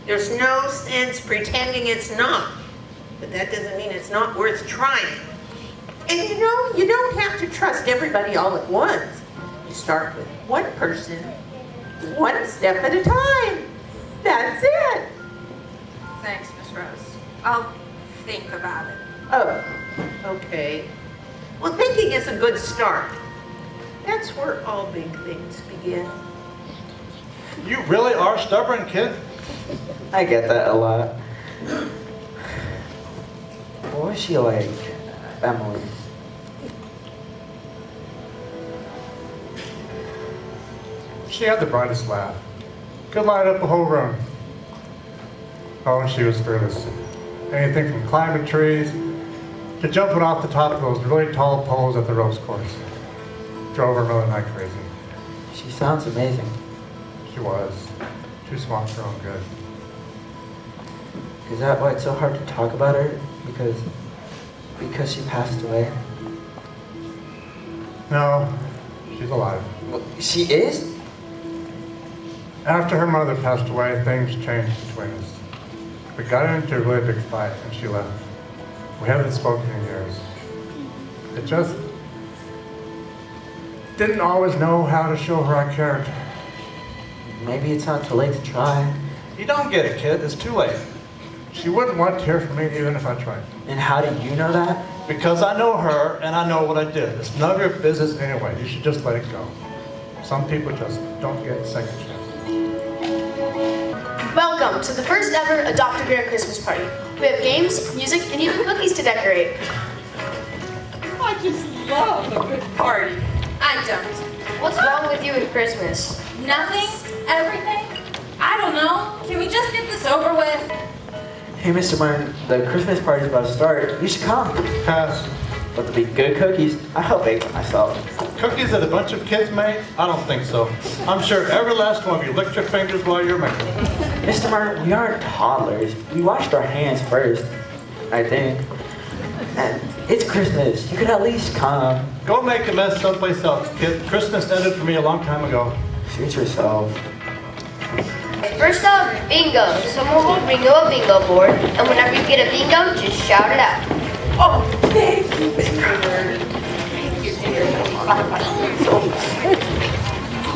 There's no sense pretending it's not, but that doesn't mean it's not worth trying. And you know, you don't have to trust everybody all at once. You start with one person, one step at a time. That's it. Thanks, Miss Rose. I'll think about it. Oh, okay. Well, thinking is a good start. That's where all big things begin. You really are stubborn, kid. I get that a lot. What was she like, Emily? She had the brightest laugh. Could light up a whole room. Oh, and she was fearless. Anything from climbing trees to jumping off the top of those really tall poles at the ropes course. Drove her really like crazy. She sounds amazing. She was. Too smart for her own good. Is that why it's so hard to talk about her? Because she passed away? No, she's alive. Well, she is? After her mother passed away, things changed between us. We got into a really big fight and she left. We haven't spoken in years. It just didn't always know how to show her I cared. Maybe it's not too late to try. You don't get it, kid. It's too late. She wouldn't want to hear from me even if I tried. And how do you know that? Because I know her and I know what I did. It's none of your business anyway. You should just let it go. Some people just don't get second chances. Welcome to the first ever Adopt a Grant Christmas party. We have games, music, and even cookies to decorate. I just love a good party. I don't. What's wrong with you at Christmas? Nothing? Everything? I don't know. Can we just get this over with? Hey, Mr. Martin, the Christmas party's about to start. You should come. Pass. but they'll be good cookies. I helped bake them myself. Cookies that a bunch of kids made? I don't think so. I'm sure every last one of you licked your fingers while you were making them. Mr. Martin, we aren't toddlers. We washed our hands first, I think. And it's Christmas. You could at least come. Go make a mess someplace else, kid. Christmas ended for me a long time ago. Suit yourself. First up, bingo. Someone will bring you a bingo board, and whenever you get a bingo, just shout it out. Oh, thank you, Mr.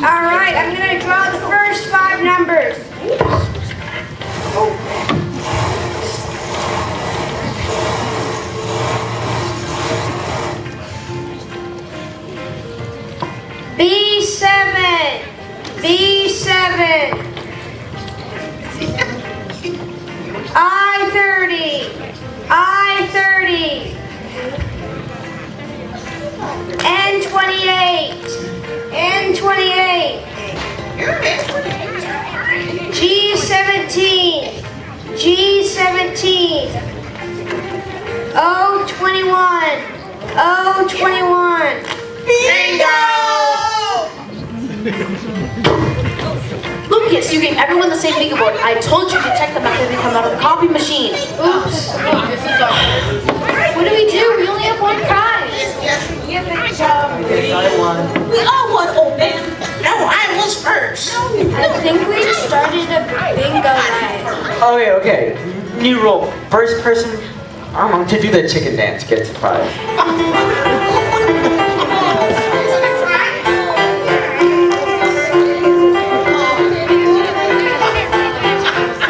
All right, I'm gonna draw the first 5 numbers. B7, B7, I30, I30, N28, N28, G17, G17, O21, O21. Bingo! Lucas, you gave everyone the same bingo board. I told you to check them after they come out of the copy machine. Oops. What do? We only have one prize. Give it to me. I won. We all won, old man. No, I was first. I think we just started a bingo night. Okay. New rule. First person to do the chicken dance gets a prize.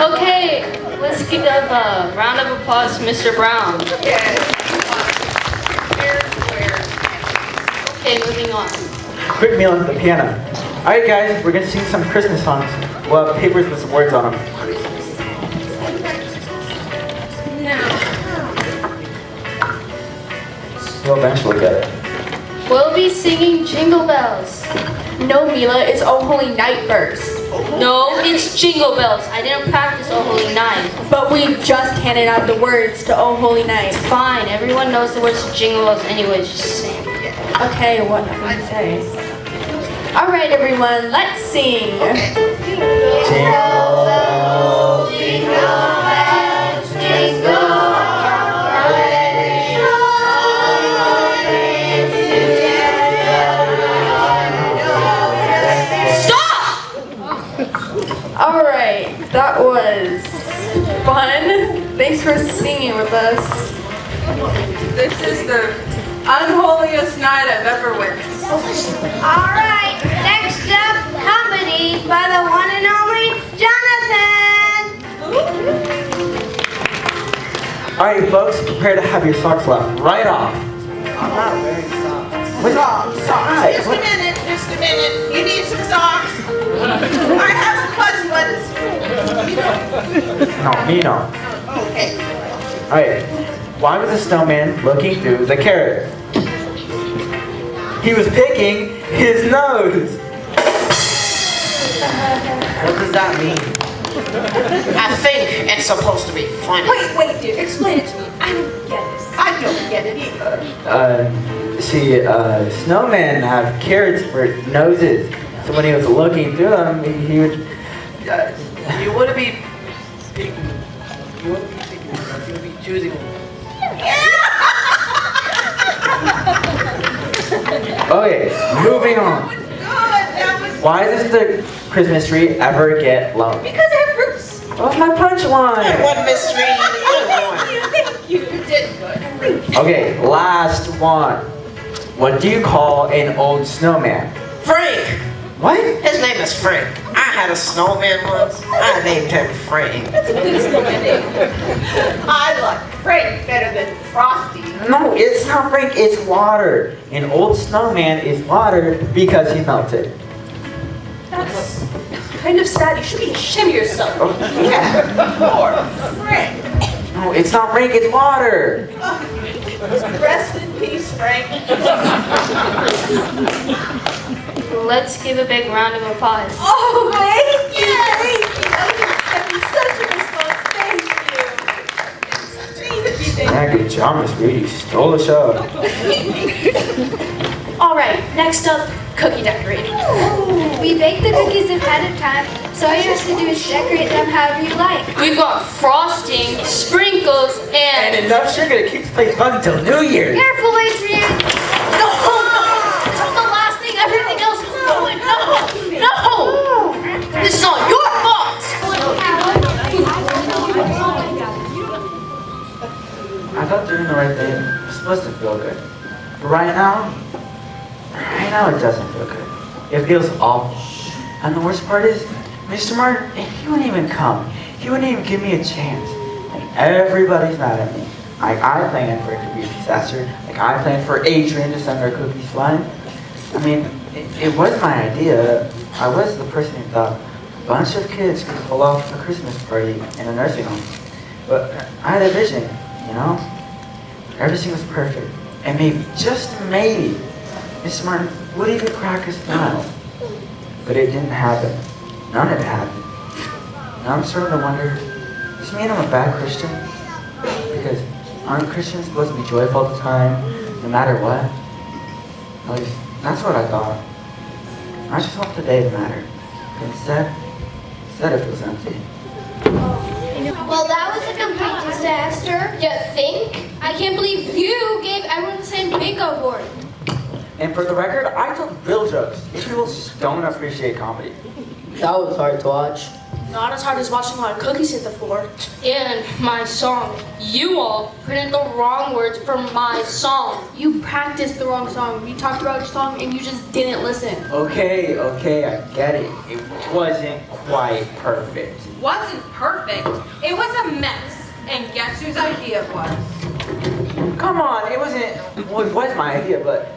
Okay, let's give a round of applause to Mr. Brown. Okay, moving on. Quick meal at the piano. Alright guys, we're gonna sing some Christmas songs. We'll have papers with some words on them. You'll eventually get it. We'll be singing Jingle Bells. No, Mila, it's Oh Holy Night first. No, it's Jingle Bells. I didn't practice Oh Holy Night. But we just handed out the words to Oh Holy Night. Fine, everyone knows the words to Jingle Bells anyways, just sing. Okay, what do we say? All right, everyone, let's sing. Jingle bells, jingle bells, jingle. All right, that was fun. Thanks for singing with us. This is the unholiest night I've ever witnessed. All right, next up, comedy by the one and only Jonathan. Alright folks, prepare to have your socks left right off. I'm not wearing socks. What? Socks. Alright, Just a minute, just a minute. You need some socks? I have some fuzzy ones. No, me no. Okay. Alright, why was the snowman looking through the carrot? He was picking his nose. What does that mean? I think it's supposed to be funny. Wait, dude, explain it to me. I don't get this. I don't get it either. Snowmen have carrots for noses. So when he was looking through them, he would... You wouldn't be picking. You wouldn't be picking. You would be choosing. Okay, moving on. Why does the Christmas tree ever get lonely? Because it hurts. What's my punchline? One mystery. Thank you. You did good. Okay, last one. What do you call an old snowman? Frank. What? His name is Frank. I had a snowman once. I named him Frank. That's a good snowman name. I like Frank better than Frosty. No, it's not Frank, it's water. An old snowman is water because he melted. That's kind of sad. You should be ashamed of yourself. Yeah. Poor Frank. No, it's not Frank, it's water. Rest in peace, Frank. Let's give a big round of applause. Oh, thank you. Thank you. That was such a response. Thank you. Yeah, good Good job, Miss Reed. You stole the show. All right, next up, cookie decorating. We bake the cookies ahead of time, so all you have to do is decorate them however you like. We've got frosting, sprinkles, And enough sugar to keep the place bugging till New Year's. Careful, Adrian! No! This is the last thing. Everything else is going. No! No! This is all your fault. I thought doing the right thing was supposed to feel good. But right now it doesn't feel good. It feels awful. And the worst part is, Mr. Martin, he wouldn't even come. He wouldn't even give me a chance. Like, everybody's mad at me. Like, I planned for it to be a disaster. Like, I planned for Adrian to send our cookies flying. I mean, it was my idea. I was the person who thought a bunch of kids could pull off a Christmas party in a nursing home. But I had a vision, you know? Everything was perfect. And maybe, just maybe, Mr. Martin would even crack a smile. But it didn't happen. None of it happened. Now I'm starting to wonder, does it mean I'm a bad Christian? Because aren't Christians supposed to be joyful all the time, no matter what? At least, that's what I thought. I just want the day to matter. But instead it feels empty. Well, that was a complete disaster. You think? I can't believe you gave everyone the same bingo board. And for the record, I told real jokes. These people just don't appreciate comedy. That was hard to watch. Not as hard as watching a lot of cookies hit the floor. And my song. You all printed the wrong words for my song. You practiced the wrong song. We talked about your song and you just didn't listen. Okay, I get it. It wasn't quite perfect. Wasn't perfect. It was a mess. And guess whose idea it was? Come on, it was my idea, but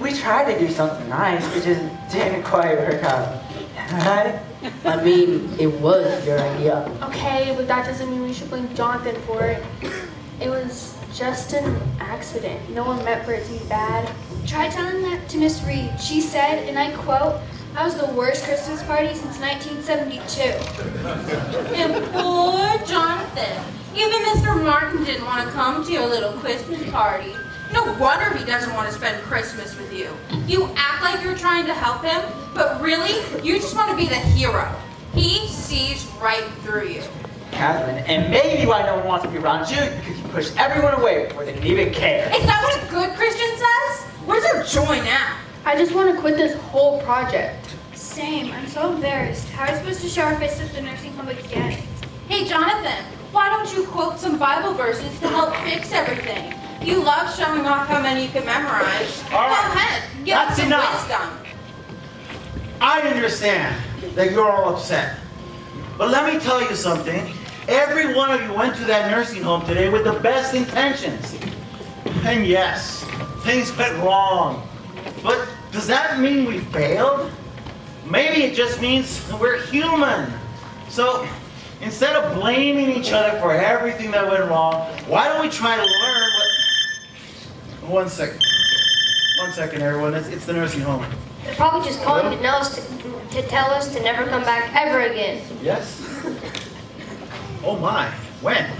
we tried to do something nice. It just didn't quite work out. Right? I mean, it was your idea. Okay, but that doesn't mean we should blame Jonathan for it. It was just an accident. No one meant for it to be bad. Try telling that to Miss Reed. She said, and I quote, "That was the worst Christmas party since 1972. And poor Jonathan. Even Mr. Martin didn't want to come to your little Christmas party. No wonder he doesn't want to spend Christmas with you. You act like you're trying to help him, but really, you just want to be the hero. He sees right through you. Catherine, and maybe why no one wants to be around you because you push everyone away before they can even care. Is that what a good Christian says? Where's our joy now? I just want to quit this whole project. Same. I'm so embarrassed. How are we supposed to show our face at the nursing home again? Hey, Jonathan, why don't you quote some Bible verses to help fix everything? You love showing off how many you can memorize. All right. Go ahead, give us That's some enough. wisdom. I understand that you're all upset. But let me tell you something. Every one of you went to that nursing home today with the best intentions. And yes, things went wrong. But does that mean we failed? Maybe it just means we're human. So instead of blaming each other for everything that went wrong, why don't we try to learn what... One second, everyone. It's the nursing home. They're probably just calling to tell us to never come back ever again. Yes? Oh my, when?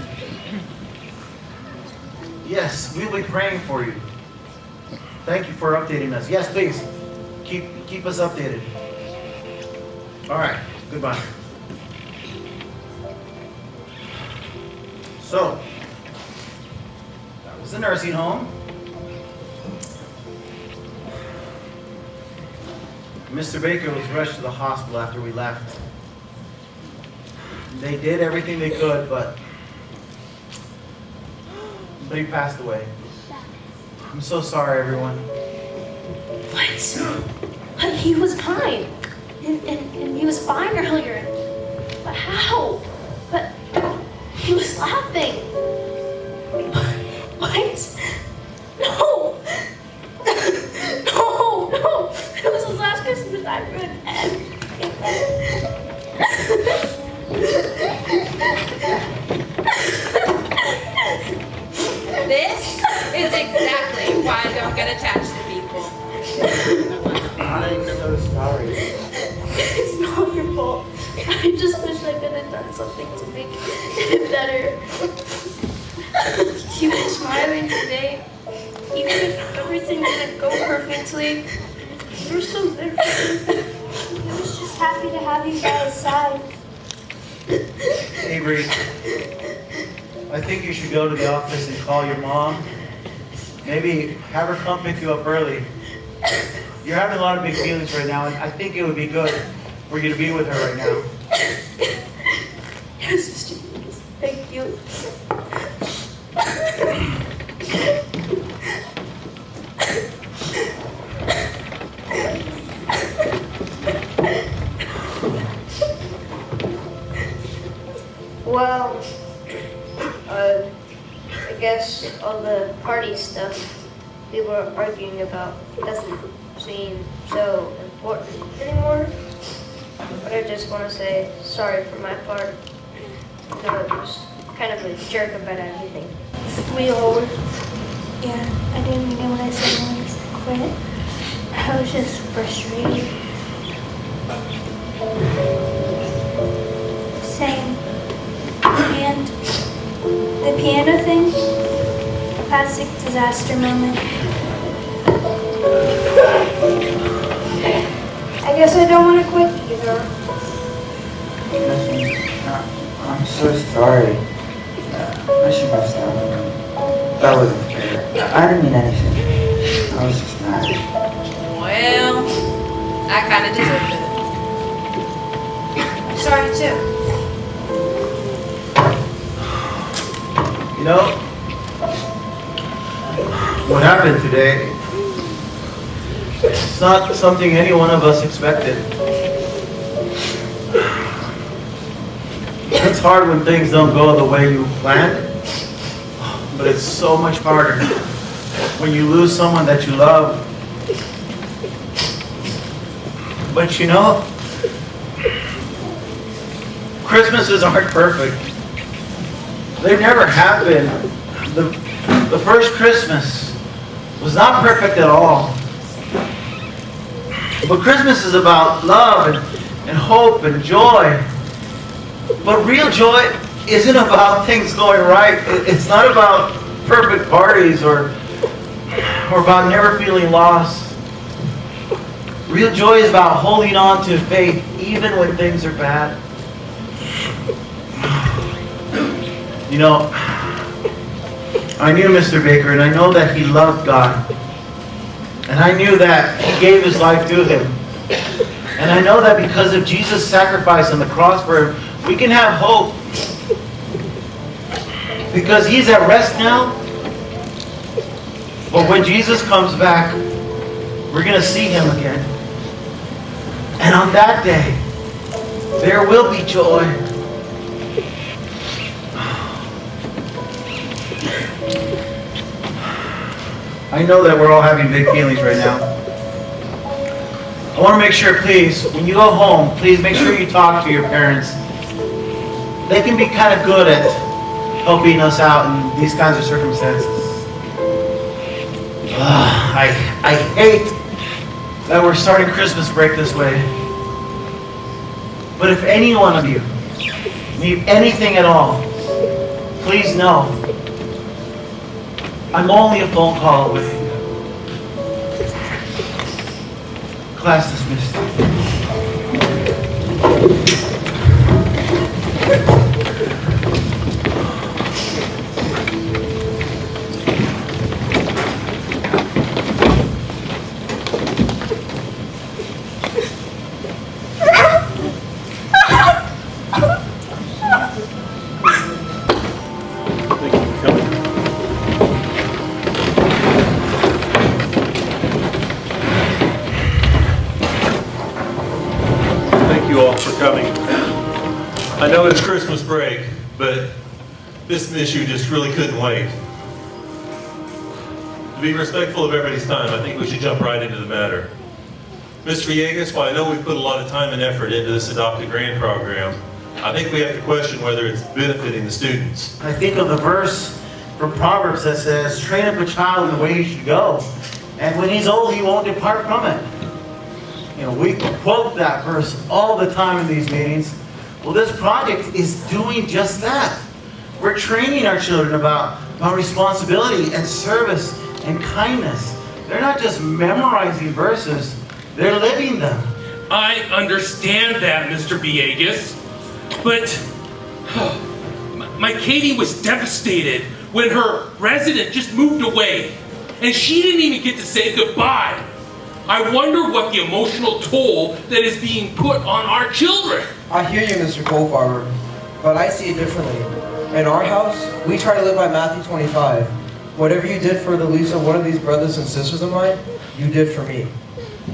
Yes, we'll be praying for you. Thank you for updating us. Yes, please. Keep us updated. All right, goodbye. So, that was the nursing home. Mr. Baker was rushed to the hospital after we left. They did everything they could, but he passed away. I'm so sorry, everyone. What? But he was fine. And he was fine earlier. But how? But he was laughing. What? No! No! It was the last Christmas I read. This is exactly why I don't get attached to people. I'm so sorry. It's not your fault. I just wish I could have done something to make it better. You guys smiling today. Even if everything didn't go perfectly, you're so there for me. I was just happy to have you by his side. Avery, I think you should go to the office and call your mom. Maybe have her come pick you up early. You're having a lot of big feelings right now, and I think it would be good for you to be with her right now. Yes, Mr. Hughes. Thank you. Well, I guess all the party stuff we were arguing about doesn't seem so important anymore. But I just want to say sorry for my part. I was kind of a jerk about everything. We all were. Yeah, I didn't mean what I said when I quit. I was just frustrated. Same. And the piano thing, a classic disaster moment. I guess I don't want to quit either. I'm so sorry. I should have stopped. That wasn't fair. I didn't mean anything. I was just mad. Well, I kind of deserved it. I'm sorry too. You know, what happened today, it's not something any one of us expected. It's hard when things don't go the way you planned, but it's so much harder when you lose someone that you love. But you know, Christmases aren't perfect. They never have been. The first Christmas was not perfect at all. But Christmas is about love and hope and joy. But real joy isn't about things going right. It's not about perfect parties or about never feeling lost. Real joy is about holding on to faith even when things are bad. You know, I knew Mr. Baker, and I know that he loved God. And I knew that he gave his life to him. And I know that because of Jesus' sacrifice on the cross for him, we can have hope. Because he's at rest now. But when Jesus comes back, we're going to see him again. And on that day, there will be joy. I know that we're all having big feelings right now. I want to make sure, please, when you go home, please make sure you talk to your parents. They can be kind of good at helping us out in these kinds of circumstances. I hate that we're starting Christmas break this way. But if any one of you need anything at all, please know I'm only a phone call away. Class dismissed. I know it's Christmas break, but this issue just really couldn't wait. To be respectful of everybody's time, I think we should jump right into the matter. Mr. Villegas, while I know we've put a lot of time and effort into this Adopt a Grant program, I think we have to question whether it's benefiting the students. I think of the verse from Proverbs that says, train up a child in the way he should go, and when he's old, he won't depart from it. You know, we quote that verse all the time in these meetings. Well, this project is doing just that. We're training our children about about responsibility and service and kindness. They're not just memorizing verses, they're living them. I understand that, Mr. Villegas, but my Katie was devastated when her resident just moved away, and she didn't even get to say goodbye. I wonder what the emotional toll that is being put on our children. I hear you, Mr. Coalfarmer, but I see it differently. In our house, we try to live by Matthew 25. Whatever you did for the least of one of these brothers and sisters of mine, you did for me.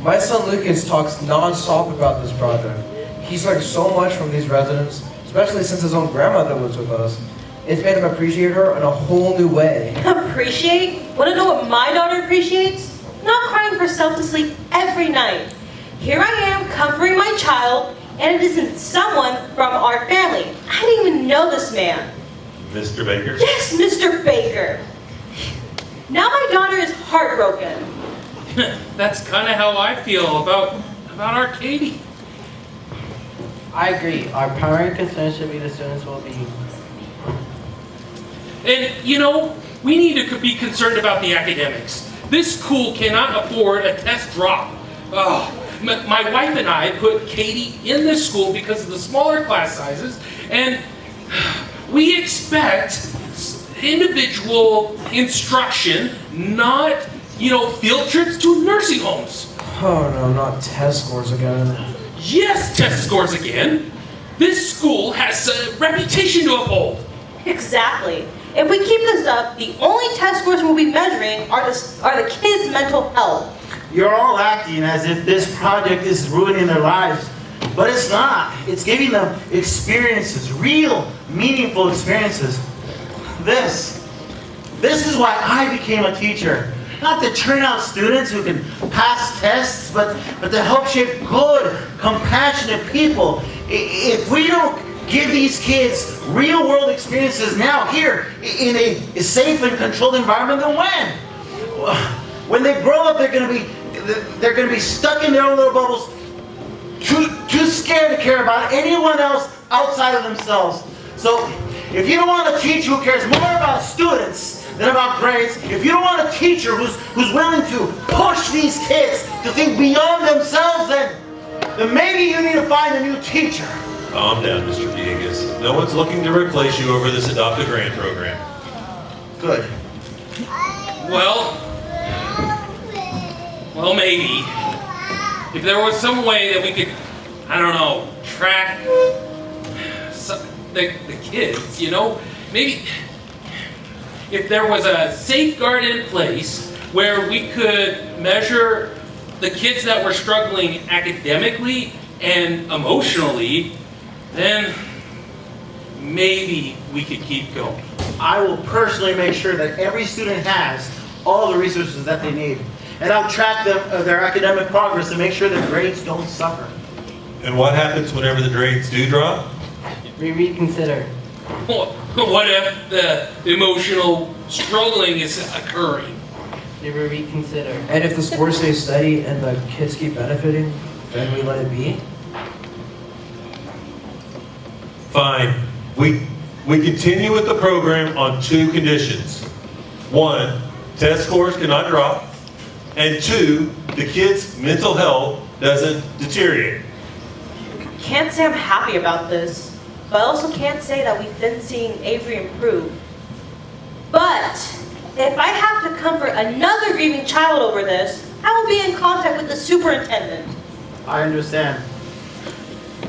My son Lucas talks non-stop about this project. He's learned so much from these residents, especially since his own grandmother was with us. It's made him appreciate her in a whole new way. Appreciate? Want to know what my daughter appreciates? Not crying herself to sleep every night. Here I am comforting my child, and it isn't someone from our family. I didn't even know this man. Mr. Baker? Yes, Mr. Baker. Now my daughter is heartbroken. That's kind of how I feel about our Katie. I agree. Our primary concern should be the students' well-being. And, you know, we need to be concerned about the academics. This school cannot afford a test drop. My wife and I put Katie in this school because of the smaller class sizes, and we expect individual instruction, not, field trips to nursing homes. Oh no, not test scores again. Yes, test scores again. This school has a reputation to uphold. Exactly. If we keep this up, the only test scores we'll be measuring are the kids' mental health. You're all acting as if this project is ruining their lives, but it's not. It's giving them experiences, real, meaningful experiences. This is why I became a teacher. Not to turn out students who can pass tests, but to help shape good, compassionate people. If we don't give these kids real-world experiences now, here, in a safe and controlled environment, then when? When they grow up, they're going to be stuck in their own little bubbles, too scared to care about anyone else outside of themselves. So, if you don't want a teacher who cares more about students than about grades, if you don't want a teacher who's willing to push these kids to think beyond themselves, then maybe you need to find a new teacher. Calm down, Mr. Villegas. No one's looking to replace you over this Adopt a Grant program. Good. Well, maybe. If there was some way that we could, track the kids, maybe if there was a safeguard in place where we could measure the kids that were struggling academically and emotionally, then maybe we could keep going. I will personally make sure that every student has all the resources that they need. And I'll track their academic progress and make sure their grades don't suffer. And what happens whenever the grades do drop? We reconsider. What if the emotional struggling is occurring? We reconsider. And if the scores stay steady and the kids keep benefiting, then we let it be? Fine. We continue with the program on 2 conditions. 1, test scores cannot drop. And 2, the kids' mental health doesn't deteriorate. Can't say I'm happy about this, but I also can't say that we've been seeing Avery improve. But if I have to comfort another grieving child over this, I will be in contact with the superintendent. I understand.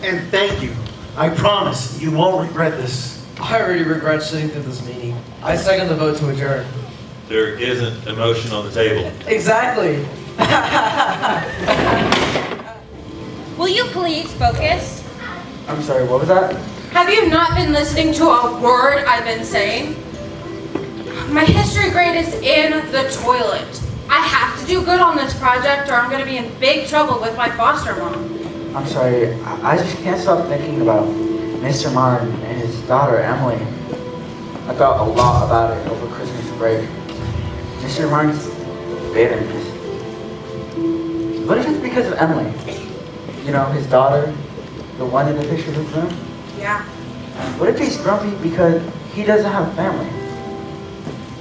And thank you. I promise you won't regret this. I already regret sitting through this meeting. I second the vote to adjourn. There isn't a motion on the table. Exactly. Will you please focus? I'm sorry, what was that? Have you not been listening to a word I've been saying? My history grade is in the toilet. I have to do good on this project or I'm going to be in big trouble with my foster mom. I'm sorry, I just can't stop thinking about Mr. Martin and his daughter, Emily. I thought a lot about it over Christmas break. Mr. Martin's bitterness. What if it's because of Emily? His daughter, the one in the picture of the room? Yeah. What if he's grumpy because he doesn't have a family?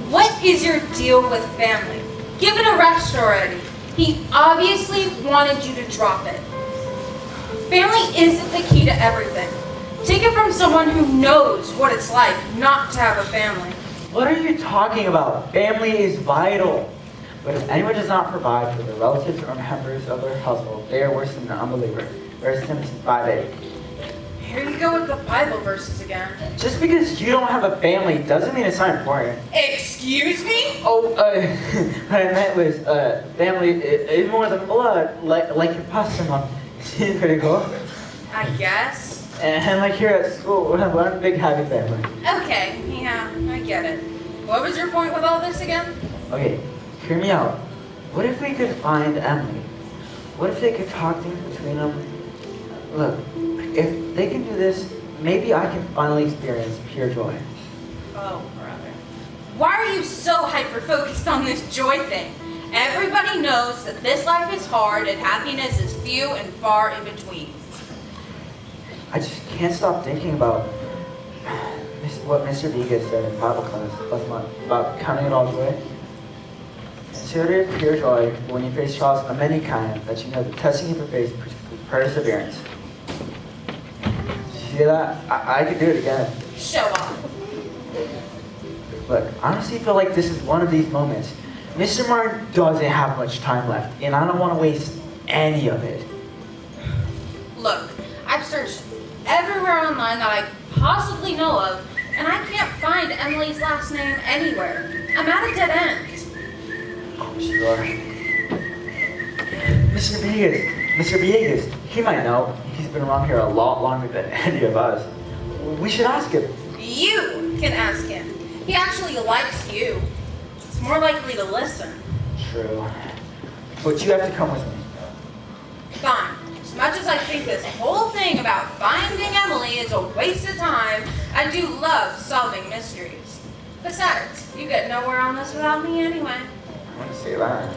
What is your deal with family? Give it a rest already. He obviously wanted you to drop it. Family isn't the key to everything. Take it from someone who knows what it's like not to have a family. What are you talking about? Family is vital. But if anyone does not provide for the relatives or members of their household, they are worse than an unbeliever. 1 Timothy 5:8. Here you go with the Bible verses again. Just because you don't have a family doesn't mean it's not important. Excuse me? Oh, what I meant was family is more than blood, like your pasta mom. She's pretty cool. I guess. And like here at school, we're a big happy family. Okay, yeah, I get it. What was your point with all this again? Okay, hear me out. What if we could find Emily? What if they could talk things between them? Look, if they can do this, maybe I can finally experience pure joy. Oh, brother. Why are you so hyper-focused on this joy thing? Everybody knows that this life is hard and happiness is few and far in between. I just can't stop thinking about what Mr. Vegas said in Bible class last month about counting it all joy. Consider it pure joy when you face trials of many kinds, that you know the testing of your faith produces perseverance. See that? I could do it again. Show off. Look, I honestly feel like this is one of these moments. Mr. Martin doesn't have much time left, and I don't want to waste any of it. Look, I've searched everywhere online that I possibly know of, and I can't find Emily's last name anywhere. I'm at a dead end. Oh, sure. Mr. Villegas, he might know. He's been around here a lot longer than any of us. We should ask him. You can ask him. He actually likes you. It's more likely to listen. True. But you have to come with me. Fine. As much as I think this whole thing about finding Emily is a waste of time, I do love solving mysteries. Besides, you get nowhere on this without me anyway. I want to say that.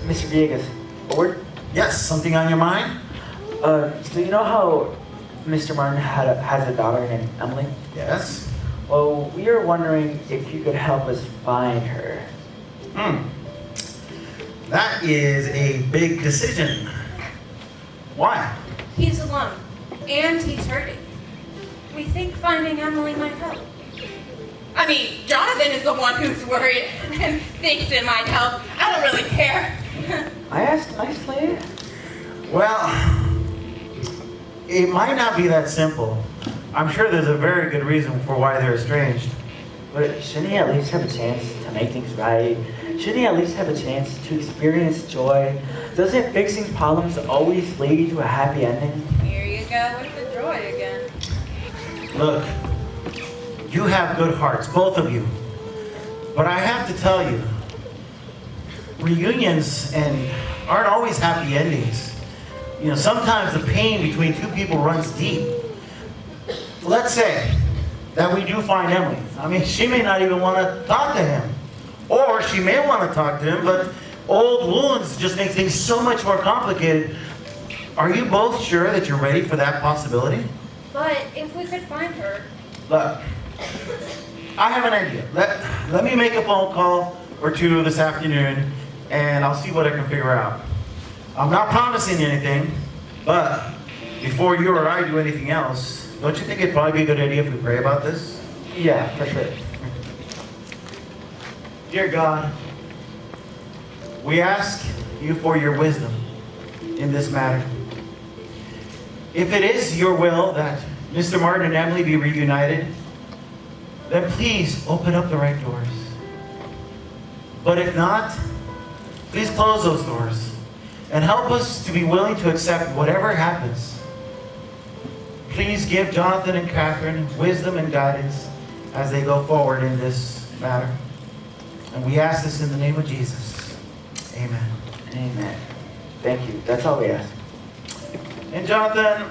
Mr. Villegas, a word? Yes, something on your mind? So you know how Mr. Martin has a daughter named Emily? Yes. Well, we are wondering if you could help us find her. That is a big decision. Why? He's alone, and he's hurting. We think finding Emily might help. I mean, Jonathan is the one who's worried and thinks it might help. I don't really care. I asked nicely. Well, it might not be that simple. I'm sure there's a very good reason for why they're estranged. But shouldn't he at least have a chance to make things right? Shouldn't he at least have a chance to experience joy? Doesn't fixing problems always lead to a happy ending? Here you go with the joy again. Look, you have good hearts, both of you. But I have to tell you, reunions aren't always happy endings. You know, sometimes the pain between two people runs deep. Let's say that we do find Emily. I mean, she may not even want to talk to him. Or she may want to talk to him, but old wounds just make things so much more complicated. Are you both sure that you're ready for that possibility? But if we could find her... Look, I have an idea. Let me make a phone call or two this afternoon, and I'll see what I can figure out. I'm not promising anything, but before you or I do anything else, don't you think it'd probably be a good idea if we pray about this? Yeah, for sure. Dear God, we ask you for your wisdom in this matter. If it is your will that Mr. Martin and Emily be reunited, then please open up the right doors. But if not, please close those doors and help us to be willing to accept whatever happens. Please give Jonathan and Catherine wisdom and guidance as they go forward in this matter. And we ask this in the name of Jesus. Amen. Amen. Thank you. That's all we ask. And Jonathan,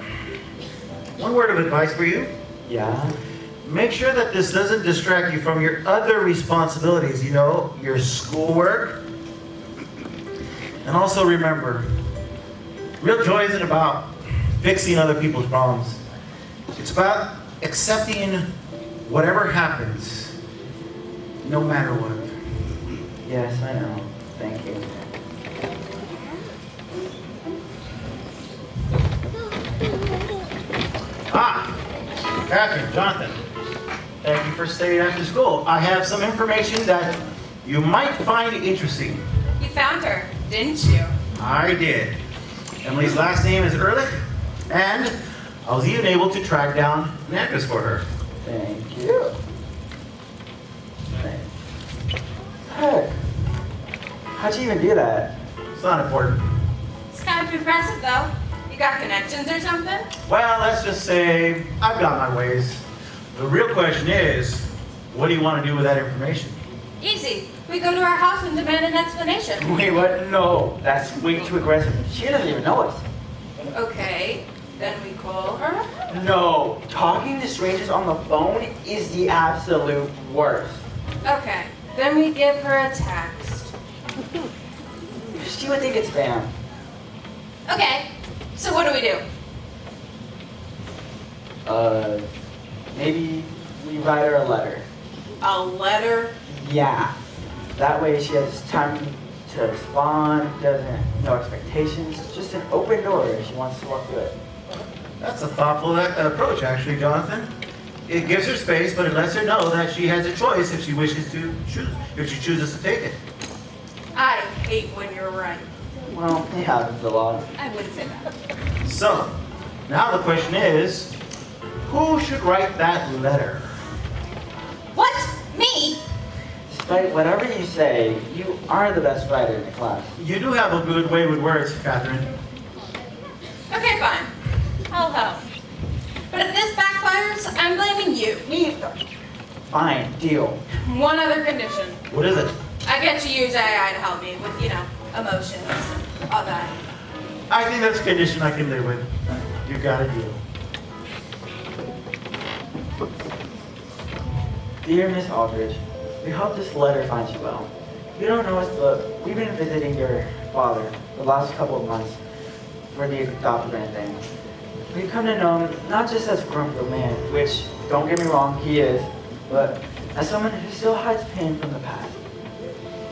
one word of advice for you. Yeah? Make sure that this doesn't distract you from your other responsibilities, you know, your schoolwork. And also remember, real joy isn't about fixing other people's problems. It's about accepting whatever happens no matter what. Yes, I know. Thank you. Catherine, Jonathan, thank you for staying after school. I have some information that you might find interesting. You found her, didn't you? I did. Emily's last name is Ehrlich, and I was even able to track down an address for her. Thank you. Hey, how'd you even do that? It's not important. It's kind of impressive, though. You got connections or something? Well, let's just say I've got my ways. The real question is, what do you want to do with that information? Easy. We go to her house and demand an explanation. Wait, what? No, that's way too aggressive. She doesn't even know us. Okay, then we call her. No, talking to strangers on the phone is the absolute worst. Okay, then we give her a text. She would think it's spam. Okay, so what do we do? Maybe we write her a letter. A letter? Yeah. That way she has time to respond, no expectations, just an open door if she wants to walk through it. That's a thoughtful approach, actually, Jonathan. It gives her space, but it lets her know that she has a choice if she wishes to choose, if she chooses to take it. I hate when you're right. Well, it happens a lot. I wouldn't say that. So, now the question is, who should write that letter? What? Me? Despite whatever you say, you are the best writer in the class. You do have a good way with words, Catherine. Okay, fine. I'll help. But if this backfires, I'm blaming you. Fine, deal. One other condition. What is it? I get to use AI to help me with, emotions and all that. I think that's a condition I can live with. You got a deal. Dear Miss Aldridge, we hope this letter finds you well. You don't know us, but we've been visiting your father the last couple of months for the adopted grant thing. We've come to know him not just as a grumpy man, which, don't get me wrong, he is, but as someone who still hides pain from the past.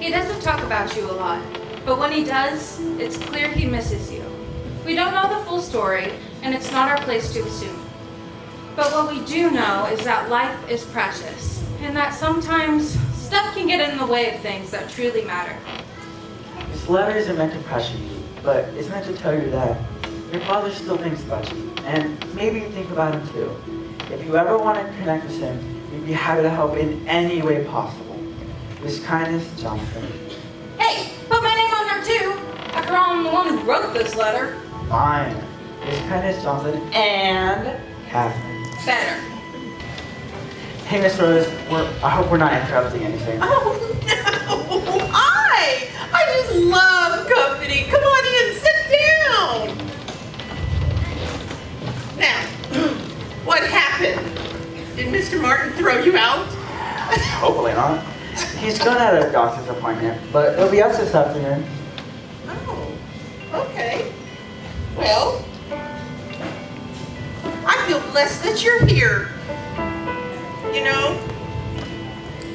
He doesn't talk about you a lot, but when he does, it's clear he misses you. We don't know the full story, and it's not our place to assume. But what we do know is that life is precious, and that sometimes stuff can get in the way of things that truly matter. This letter isn't meant to pressure you, but it's meant to tell you that your father still thinks about you, and maybe you think about him too. If you ever want to connect with him, we'd be happy to help in any way possible. With kindness, Jonathan. Hey, put my name on there too. After all, I'm the one who wrote this letter. Fine. With kindness, Jonathan, and Catherine. Better. Hey, Miss Rose, I hope we're not interrupting anything. Oh, no. I just love company. Come on in, sit down. Now, what happened? Did Mr. Martin throw you out? Hopefully not. He's gone at a doctor's appointment, but it'll be us this afternoon. Oh, okay. Well, I feel blessed that you're here. You know,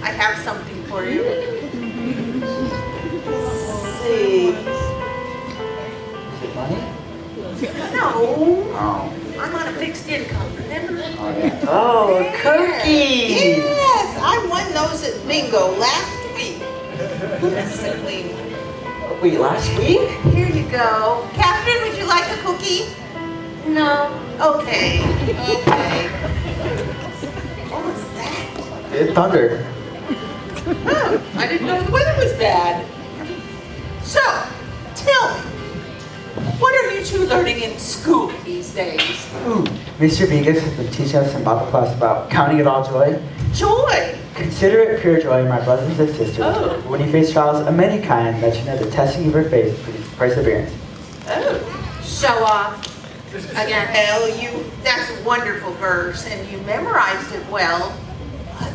I have something for you. Let's see. Is it money? No, Oh. I'm on a fixed income, remember? Oh, a cookie! Yes, I won those at bingo last week. Simply. Wait, last week? Here you go. Catherine, would you like a cookie? No. Okay, okay. What was that? It thundered. Oh, I didn't know the weather was bad. So, tell me, what are you two learning in school these days? Ooh, Mr. Vegas has been teaching us in Bible class about counting it all joy. Joy? Consider it pure joy, my brothers and sisters, when you face trials of many kind, that you know the testing of your faith produces perseverance. Oh. Show off. Again. Well, that's a wonderful verse, and you memorized it well. But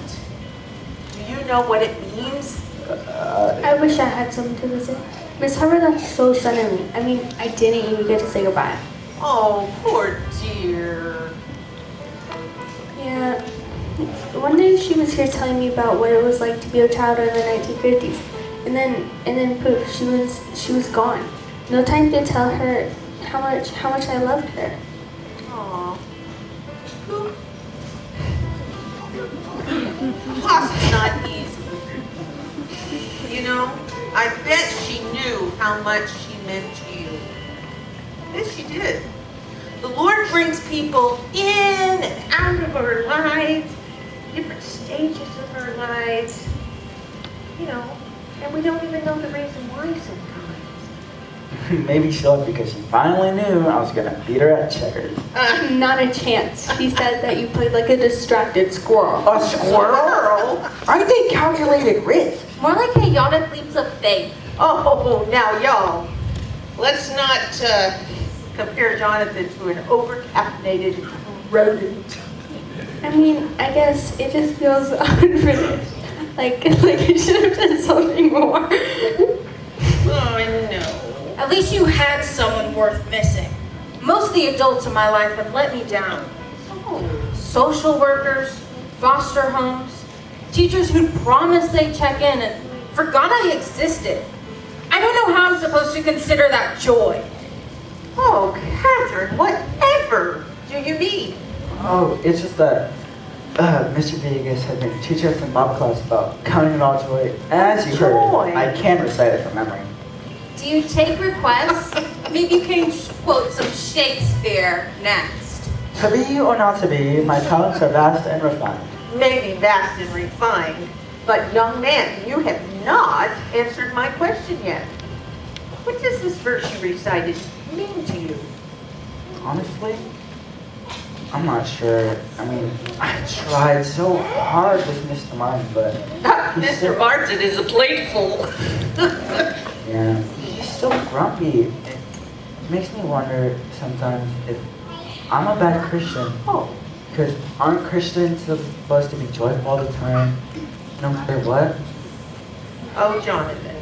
do you know what it means? I wish I had someone to visit. Miss Hubbard left so suddenly. I mean, I didn't even get to say goodbye. Oh, poor dear. Yeah. one day she was here telling me about what it was like to be a child in the 1950s, and then poof, she was gone. No time to tell her how much I loved her. Aw. Loss is not easy. You know, I bet she knew how much she meant to you. Yes, she did. The Lord brings people in and out of our lives, different stages of our lives, you know, and we don't even know the reason why sometimes. Maybe she left because she finally knew I was gonna beat her at checkers. Not a chance. She said that you played like a distracted squirrel. A squirrel? Aren't they calculated risk? More like chaotic leaps of faith. Oh, now y'all, let's not compare Jonathan to an overcaffeinated rodent. I mean, I guess it just feels unfinished. Like you should have done something more. Oh, no. At least you had someone worth missing. Most of the adults in my life have let me down. Social workers, foster homes, teachers who promised they'd check in and forgot I existed. I don't know how I'm supposed to consider that joy. Oh, Catherine, whatever do you mean? Oh, it's just that Mr. Vegas had been teaching us in Bible class about counting it all joy. As you heard, I can recite it from memory. Do you take requests? Maybe you can quote some Shakespeare next. To be or not to be, my talents are vast and refined. Maybe vast and refined, but young man, you have not answered my question yet. What does this verse you recited mean to you? Honestly, I'm not sure. I mean, I tried so hard with Mr. Martin, but... Mr. Martin is a plateful. Yeah, he's so grumpy. It makes me wonder sometimes if I'm a bad Christian. Oh. Because aren't Christians supposed to be joyful all the time, no matter what? Oh, Jonathan.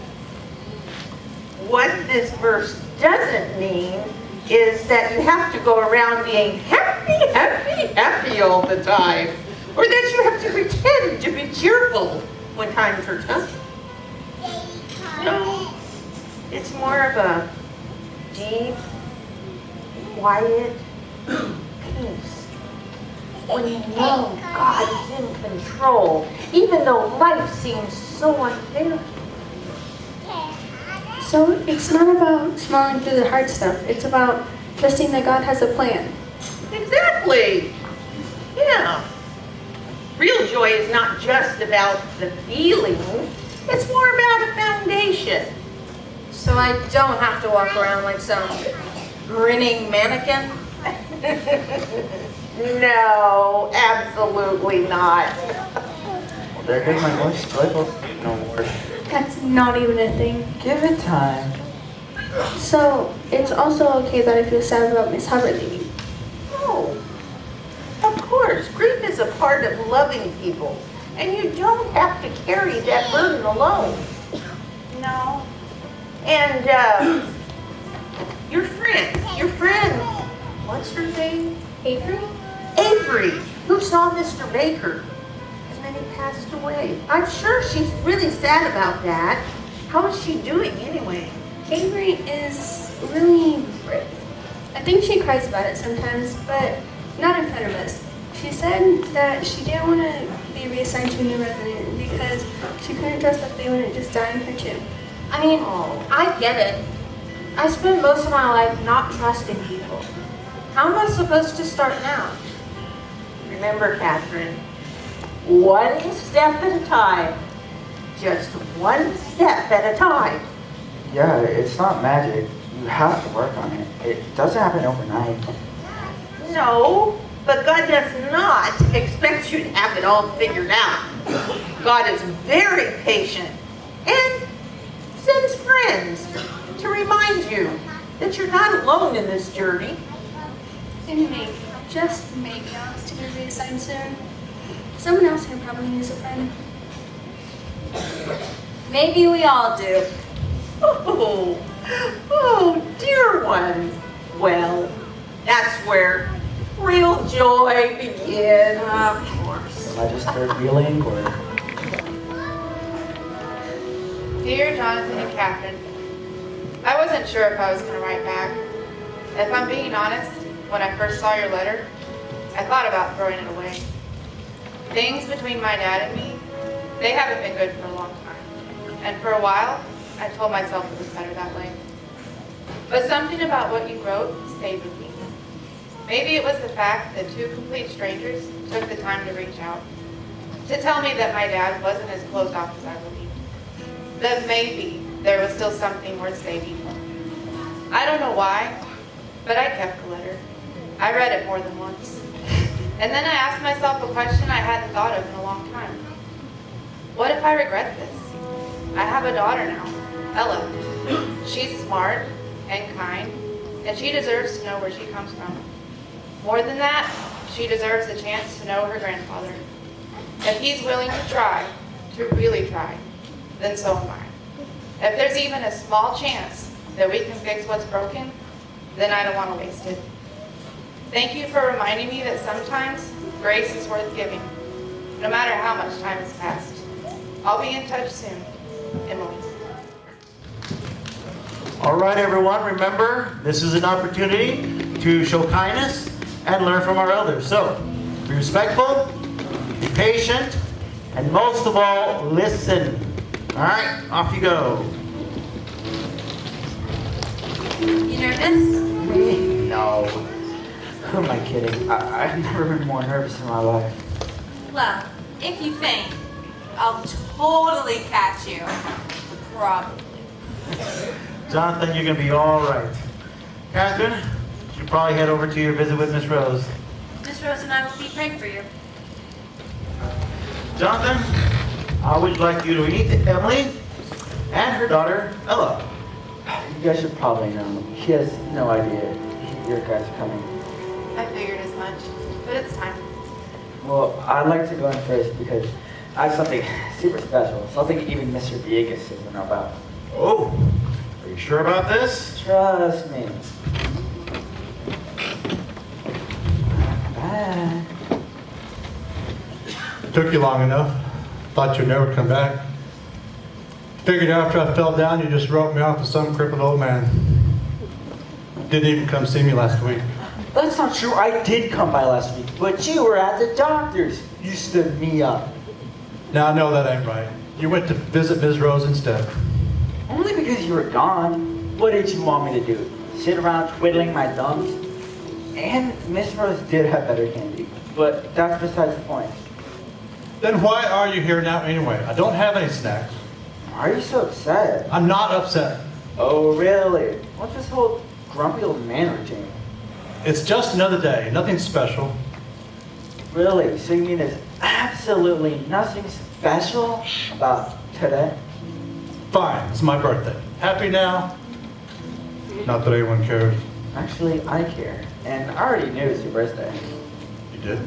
What this verse doesn't mean is that you have to go around being happy, happy, happy all the time. Or that you have to pretend to be cheerful when times are tough. No, it's more of a deep, quiet peace. When you know God is in control, even though life seems so unfair. So it's not about smiling through the hard stuff. It's about trusting that God has a plan. Exactly. Yeah. Real joy is not just about the feeling. It's more about a foundation. So I don't have to walk around like some grinning mannequin? No, absolutely not. Well, there goes my voice. Joyful no more. That's not even a thing. Give it time. So it's also okay that I feel sad about Miss Hubbard leaving. No. Of course, grief is a part of loving people. And you don't have to carry that burden alone. No. And your friend, what's her name? Avery? Avery, who saw Mr. Baker. And then he passed away. I'm sure she's really sad about that. How is she doing anyway? Avery is really brave. I think she cries about it sometimes, but not in front of us. She said that she didn't want to be reassigned to a new resident because she couldn't trust that they wouldn't just die in her too. I mean, I get it. I spent most of my life not trusting people. How am I supposed to start now? Remember, Catherine, one step at a time. Just one step at a time. Yeah, it's not magic. You have to work on it. It doesn't happen overnight. No, but God does not expect you to have it all figured out. God is very patient and sends friends to remind you that you're not alone in this journey. And maybe, just maybe, I'll have to be reassigned soon. Someone else here probably needs a friend. Maybe we all do. Oh, dear ones. Well, that's where real joy begins. Of course. registered feeling or... Dear Jonathan and Catherine, I wasn't sure if I was going to write back. If I'm being honest, when I first saw your letter, I thought about throwing it away. Things between my dad and me, they haven't been good for a long time. And for a while, I told myself it was better that way. But something about what you wrote stayed with me. Maybe it was the fact that two complete strangers took the time to reach out, to tell me that my dad wasn't as closed off as I believed. That maybe there was still something worth saving. I don't know why, but I kept the letter. I read it more than once. And then I asked myself a question I hadn't thought of in a long time. What if I regret this? I have a daughter now, Ella. She's smart and kind, and she deserves to know where she comes from. More than that, she deserves a chance to know her grandfather. If he's willing to try, to really try, then so am I. If there's even a small chance that we can fix what's broken, then I don't want to waste it. Thank you for reminding me that sometimes grace is worth giving, no matter how much time has passed. I'll be in touch soon. Emily. All right, everyone, remember, this is an opportunity to show kindness and learn from our elders. So, be respectful, be patient, and most of all, listen. All right, off you go. You nervous? Me? No. Who am I kidding? I've never been more nervous in my life. Well, if you faint, I'll totally catch you. Probably. Jonathan, you're going to be all right. Catherine, you should probably head over to your visit with Miss Rose. Miss Rose and I will be praying for you. Jonathan, I would like you to meet Emily and her daughter, Ella. You guys should probably know. He has no idea your guys are coming. I figured as much, but it's time. Well, I'd like to go in first because I have something super special. Something even Mr. Diegas doesn't know about. Oh, are you sure about this? Trust me. Bye. Took you long enough. Thought you'd never come back. Figured after I fell down, you just wrote me off to some crippled old man. Didn't even come see me last week. That's not true. I did come by last week, but you were at the doctor's. You stood me up. Now, no, that ain't right. You went to visit Ms. Rose instead. Only because you were gone. What did you want me to do? Sit around twiddling my thumbs? And Miss Rose did have better candy, but that's besides the point. Then why are you here now anyway? I don't have any snacks. Why are you so upset? I'm not upset. Oh, really? What's this whole grumpy old man routine? It's just another day, nothing special. Really? So you mean there's absolutely nothing special about today? Fine, it's my birthday. Happy now? Not that anyone cares. Actually, I care. And I already knew it was your birthday. You did?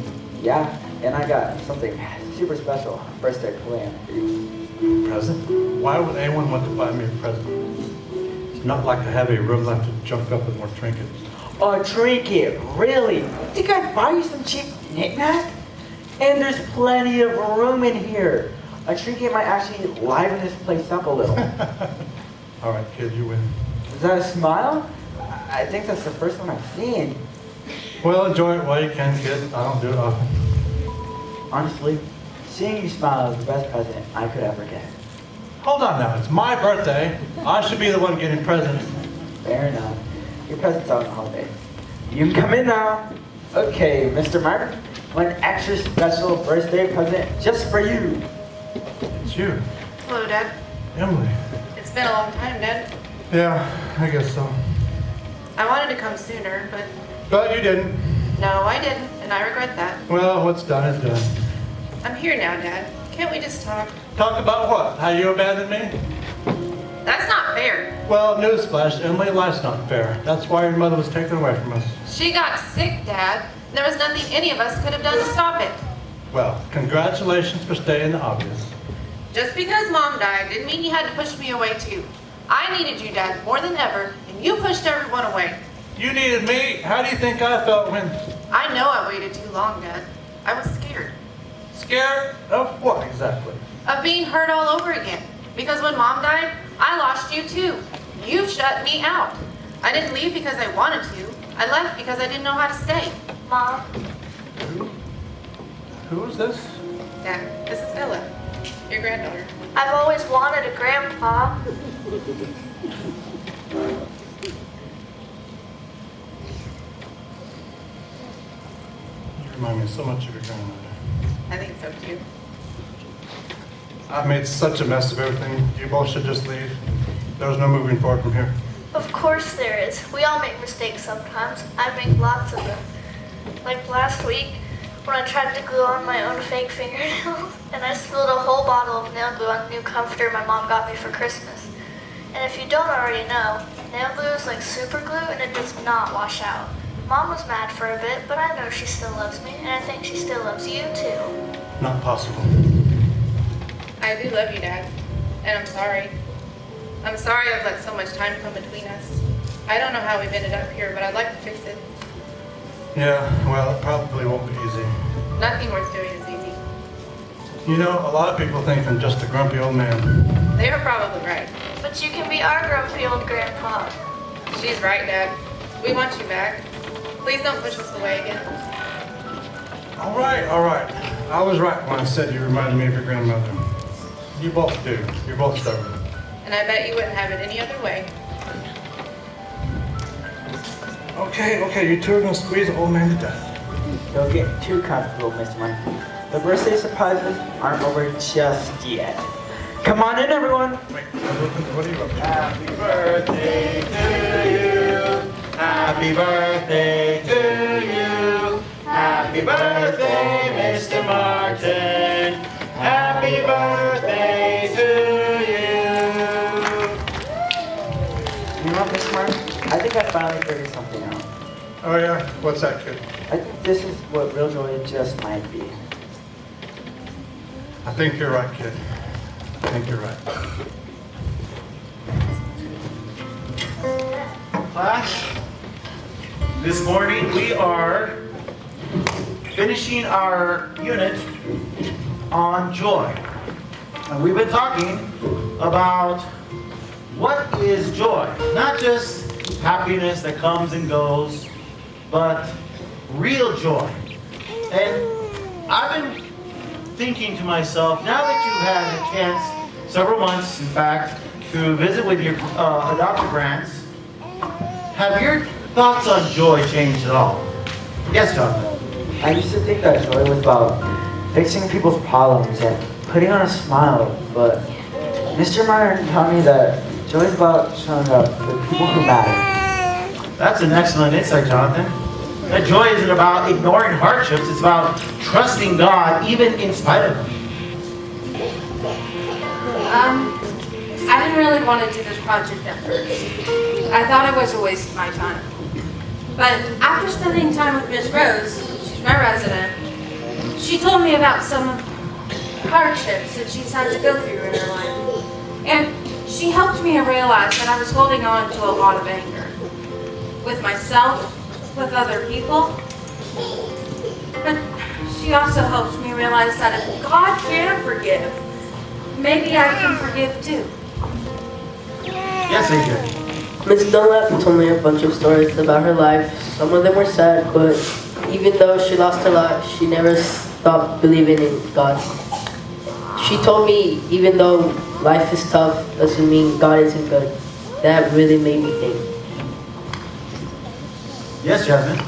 Yeah, and I got something super special birthday plan for you. Present? Why would anyone want to buy me a present? It's not like I have a room left to junk up with more trinkets. A trinket? Really? Think I'd buy you some cheap knick-knack? And there's plenty of room in here. A trinket might actually liven this place up a little. All right, kid, you win. Is that a smile? I think that's the first one I've seen. Well, enjoy it while you can, kid. I don't do it often. Honestly, seeing you smile is the best present I could ever get. Hold on now, it's my birthday. I should be the one getting presents. Fair enough. Your present's out on holiday. You can come in now. Okay, Mr. Mark, one extra special birthday present just for you. It's you. Hello, Dad. Emily. It's been a long time, Dad. Yeah, I guess so. I wanted to come sooner, but But you didn't. no, I didn't, and I regret that. Well, what's done is done. I'm here now, Dad. Can't we just talk? Talk about what? How you abandoned me? That's not fair. Well, newsflash, Emily, life's not fair. That's why your mother was taken away from us. She got sick, Dad. There was nothing any of us could have done to stop it. Well, congratulations for stating the obvious. Just because Mom died didn't mean you had to push me away too. I needed you, Dad, more than ever, and you pushed everyone away. You needed me? How do you think I felt when... I know I waited too long, Dad. I was scared. Scared of what exactly? Of being hurt all over again. Because when Mom died, I lost you too. You shut me out. I didn't leave because I wanted to. I left because I didn't know how to stay. Mom, Who is this? Dad, this is Ella, your granddaughter. I've always wanted a grandpa. You remind me so much of your grandmother. I think so too. I've made such a mess of everything. You both should just leave. There's no moving forward from here. Of course there is. We all make mistakes sometimes. I make lots of them. Like last week, when I tried to glue on my own fake fingernails, and I spilled a whole bottle of nail glue on the new comforter my mom got me for Christmas. And if you don't already know, nail glue is like super glue and it does not wash out. Mom was mad for a bit, but I know she still loves me, and I think she still loves you too. Not possible. I do love you, Dad. And I'm sorry. I'm sorry I've let so much time come between us. I don't know how we've ended up here, but I'd like to fix it. Yeah, well, it probably won't be easy. Nothing worth doing is easy. You know, a lot of people think I'm just a grumpy old man. They are probably right. But you can be our grumpy old grandpa. She's right, Dad. We want you back. Please don't push us away again. All right. I was right when I said you reminded me of your grandmother. You both do. You're both stubborn. And I bet you wouldn't have it any other way. Okay, you two are gonna squeeze the old man to death. Don't get too comfortable, Mr. Mike. The birthday surprises aren't over just yet. Come on in, everyone. Wait, what are you up to? Happy birthday to you. Happy birthday to you. Happy birthday, Mr. Martin. Happy birthday to You know what, Mr. Martin? I think I finally figured something out. Oh yeah? What's that, kid? I think this is what real joy just might be. I think you're right, kid. I think you're right. Class, this morning we are finishing our unit on joy. And we've been talking about what is joy. Not just happiness that comes and goes, but real joy. And I've been thinking to myself, now that you've had a chance, several months in fact, to visit with your adopted grands, have your thoughts on joy changed at all? Yes, Jonathan. I used to think that joy was about fixing people's problems and putting on a smile, but Mr. Martin taught me that joy is about showing up for people who matter. That's an excellent insight, Jonathan. That joy isn't about ignoring hardships, it's about trusting God even in spite of them. I didn't really want to do this project at first. I thought it was a waste of my time. But after spending time with Miss Rose, she's my resident, she told me about some hardships that she's had to go through in her life. And she helped me realize that I was holding on to a lot of anger. With myself, with other people. But she also helped me realize that if God can forgive, maybe I can forgive too. Yes, AJ. Miss Dunlap told me a bunch of stories about her life. Some of them were sad, but even though she lost her life, she never stopped believing in God. She told me even though life is tough, doesn't mean God isn't good. That really made me think. Yes, Jasmine.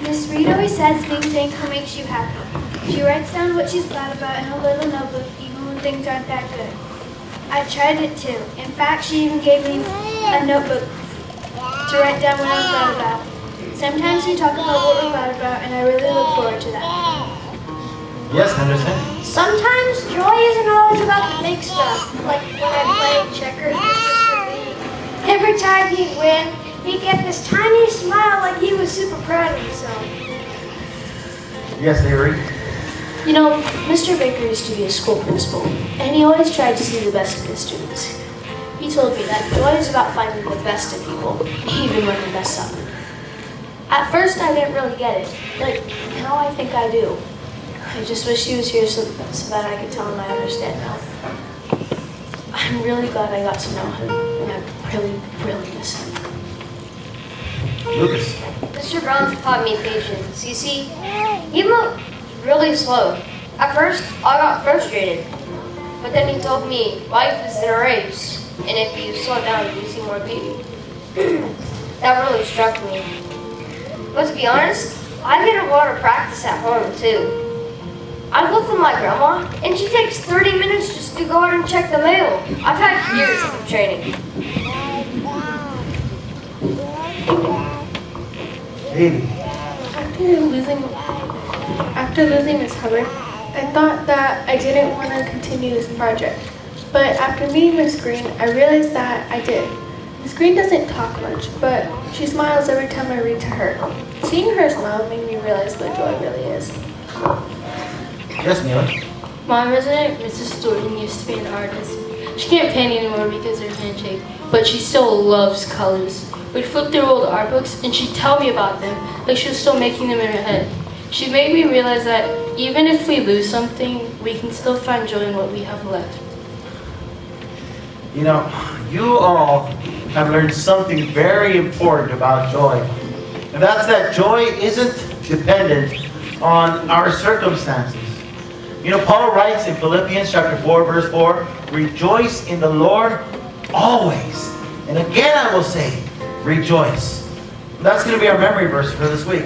Miss Reed always says being thankful makes you happy. She writes down what she's glad about in a little notebook even when things aren't that good. I tried it too. In fact, she even gave me a notebook to write down what I'm glad about. Sometimes we talk about what we're glad about, and I really look forward to that. Yes, Henderson. Sometimes joy isn't always about the big stuff, like when I play checkers with Mr. Lee. Every time he'd win, he'd get this tiny smile like he was super proud of himself. Yes, Avery. You know, Mr. Baker used to be a school principal, and he always tried to see the best in his students. He told me that joy is about finding the best in people, even when they mess up. At first, I didn't really get it, but now I think I do. I just wish he was here so that I could tell him I understand now. I'm really glad I got to know him, and I really, really miss him. Lucas. Mr. Brown taught me patience. You see, he moved really slow. At first, I got frustrated. But then he told me life is a race, and if you slow down, you see more beauty. That really struck me. But to be honest, I get a lot of practice at home, too. I live with my grandma, and she takes 30 minutes just to go out and check the mail. I've had years of training. Baby. After losing Miss Hubbard, I thought that I didn't want to continue this project. But after meeting Miss Green, I realized that I did. Miss Green doesn't talk much, but she smiles every time I read to her. Seeing her smile made me realize what joy really is. Yes, Neil. My resident, Mrs. Thornton, used to be an artist. She can't paint anymore because of her handshake, but she still loves colors. We'd flip through old art books and she'd tell me about them, like she was still making them in her head. She made me realize that even if we lose something, we can still find joy in what we have left. You know, you all have learned something very important about joy. And that's that joy isn't dependent on our circumstances. You know, Paul writes in Philippians chapter 4, verse 4, rejoice in the Lord always. And again I will say, rejoice. That's going to be our memory verse for this week.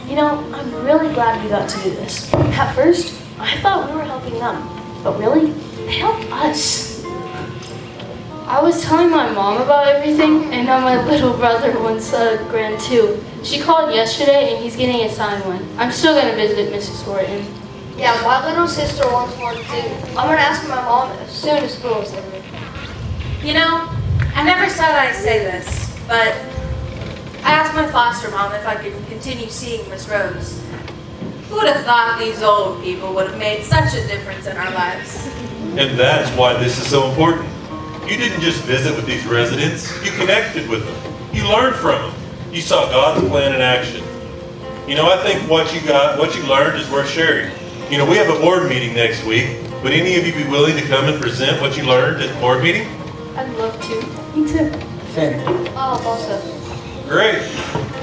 You know, I'm really glad we got to do this. At first, I thought we were helping them, but really, they helped us. I was telling my mom about everything, and now my little brother wants a grant too. She called yesterday, and he's getting a signed one. I'm still going to visit Mrs. Thornton. Yeah, my little sister wants one too. I'm gonna ask my mom as soon as school is over. You know, I never said I'd say this, but I asked my foster mom if I could continue seeing Miss Rose. Who would have thought these old people would have made such a difference in our lives? And that's why this is so important. You didn't just visit with these residents, you connected with them. You learned from them. You saw God's plan in action. You know, I think what you learned is worth sharing. You know, we have a board meeting next week. Would any of you be willing to come and present what you learned at the board meeting? I'd love to. Me too. Same. Oh, also. Great.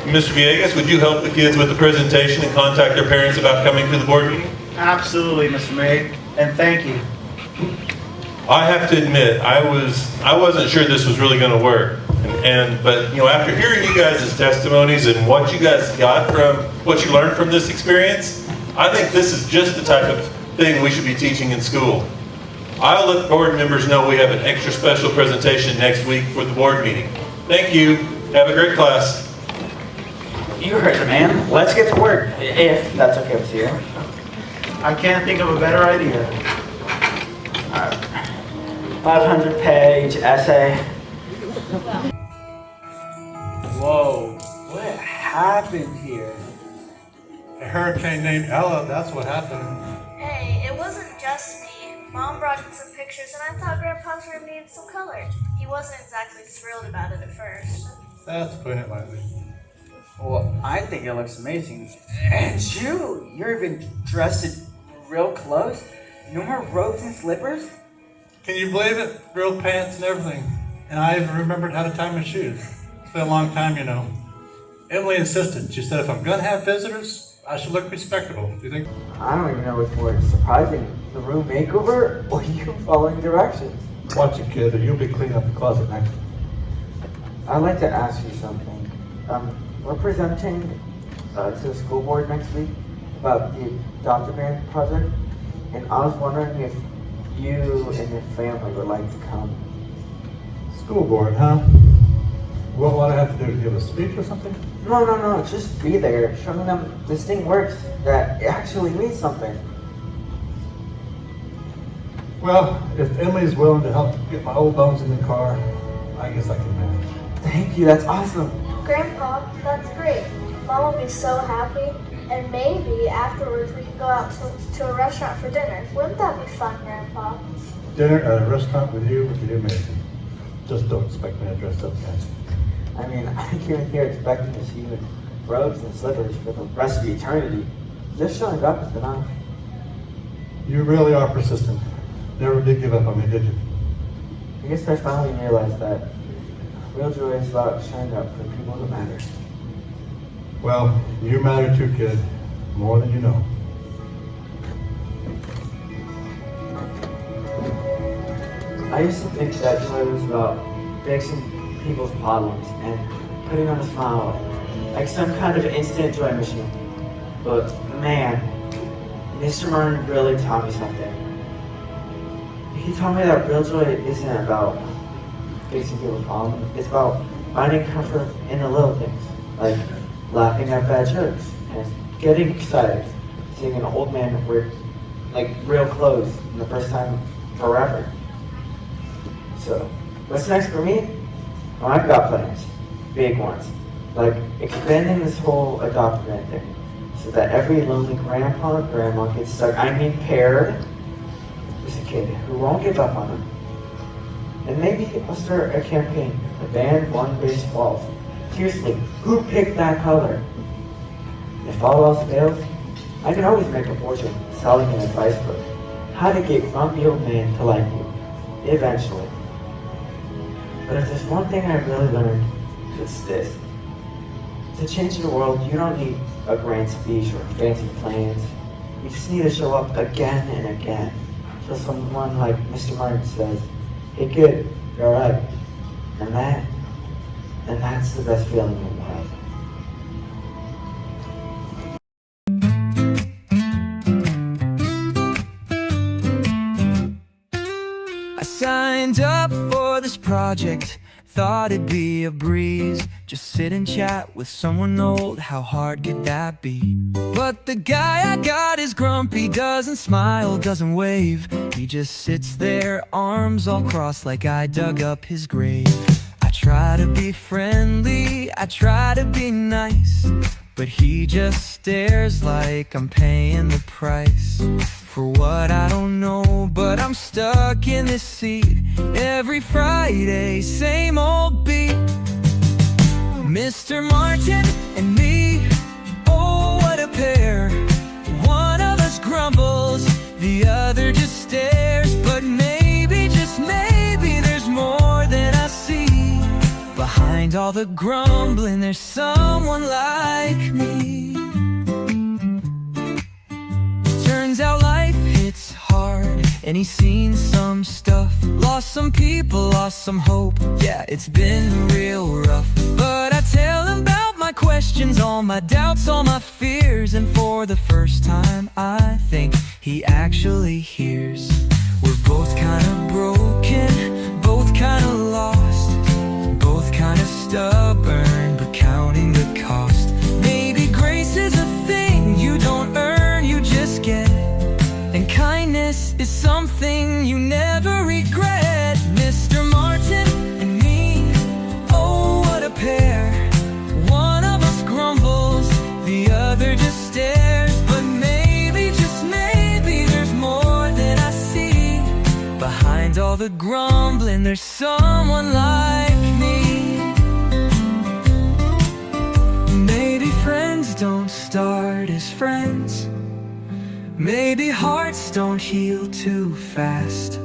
Mr. Villegas, would you help the kids with the presentation and contact their parents about coming to the board meeting? Absolutely, Mr. May, and thank you. I have to admit, I wasn't sure this was really going to work. But you know, after hearing you guys' testimonies and what you guys got from what you learned from this experience, I think this is just the type of thing we should be teaching in school. I'll let board members know we have an extra special presentation next week for the board meeting. Thank you. Have a great class. You heard the man. Let's get to work, if that's okay with you. I can't think of a better idea. 500-page essay. Whoa, what happened here? A hurricane named Ella, that's what happened. Hey, it wasn't just me. Mom brought in some pictures and I thought Grandpa's room needed some color. He wasn't exactly thrilled about it at first. That's putting it lightly. Well, I think it looks amazing. And you're even dressed in real clothes? No more robes and slippers? Can you believe it? Real pants and everything. And I even remembered how to tie my shoes. It's been a long time, you know. Emily insisted. She said if I'm going to have visitors, I should look respectable. Do you think? I don't even know what's more surprising, the room makeover or you following directions. Watch it, kid, or you'll be cleaning up the closet next. I'd like to ask you something. We're presenting to the school board next week about the Dr. Grant project, and I was wondering if you and your family would like to come. School board, huh? What would I have to do, to give a speech or something? No, just be there, showing them this thing works, that it actually means something. Well, if Emily's willing to help get my old bones in the car, I guess I can manage. Thank you, that's awesome. Grandpa, that's great. Mom will be so happy. And maybe afterwards we can go out to a restaurant for dinner. Wouldn't that be fun, Grandpa? Dinner at a restaurant with you would be amazing. Just don't expect me to dress up fancy. I mean, I came in here expecting to see you in robes and slippers for the rest of eternity. Just showing up is enough. You really are persistent. Never did give up on me, did you? I guess I finally realized that real joy is about showing up for people who matter. Well, you matter too, kid. More than you know. I used to think that joy was about fixing people's problems and putting on a smile, like some kind of instant joy machine. But man, Mr. Martin really taught me something. He taught me that real joy isn't about fixing people's problems. It's about finding comfort in the little things, like laughing at bad jokes and getting excited, seeing an old man wear like real clothes for the first time forever. So, what's next for me? Well, I've got plans, big ones, like expanding this whole adopt grant thing, so that every lonely grandpa and grandma gets stuck, paired with a kid who won't give up on them. And maybe I'll start a campaign to ban one baseballs. Seriously, who picked that color? If all else fails, I can always make a fortune selling an advice book. How to get grumpy old man to like you, eventually. But if there's one thing I really learned, it's this. To change the world, you don't need a grand speech or fancy plans. You just need to show up again and again. Till someone like Mr. Martin says, "Hey kid, you're alright." And that's the best feeling in life. I signed up for this project, thought it'd be a breeze. Just sit and chat with someone old, how hard could that be? But the guy I got is grumpy, doesn't smile, doesn't wave. He just sits there, arms all crossed like I dug up his grave. I try to be friendly, I try to be nice, but he just stares like I'm paying the price for what I don't know. But I'm stuck in this seat every Friday, same old beat. Mr. Martin and me, oh what a pair. One of us grumbles, the other just stares. But maybe, just maybe, there's more than I see. Behind all the grumbling, there's someone like me. Turns out life hits hard, and he's seen some stuff. Lost some people, lost some hope, yeah, it's been real rough. But I tell him about my questions, all my doubts, all my fears. And for the first time, I think he actually hears. We're both kind of broken, both kind of lost, both kind of stubborn, but counting the cost. Maybe grace is a thing you don't earn, you just get. And kindness is something you never regret. Mr. Martin and me, oh what a pair. One of us grumbles, the other just stares. But maybe, just maybe, there's more than I see. Behind all the grumbling, there's someone like me. Maybe friends don't start as friends. Maybe hearts don't heal too fast.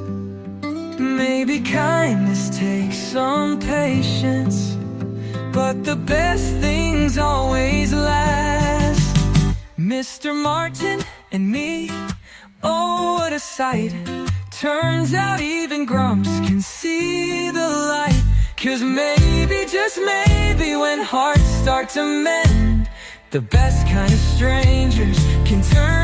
Maybe kindness takes some patience, but the best things always last. Mr. Martin and me, oh what a sight. Turns out even grumps can see the light. 'Cause maybe, just maybe, when hearts start to mend, the best kind of strangers can turn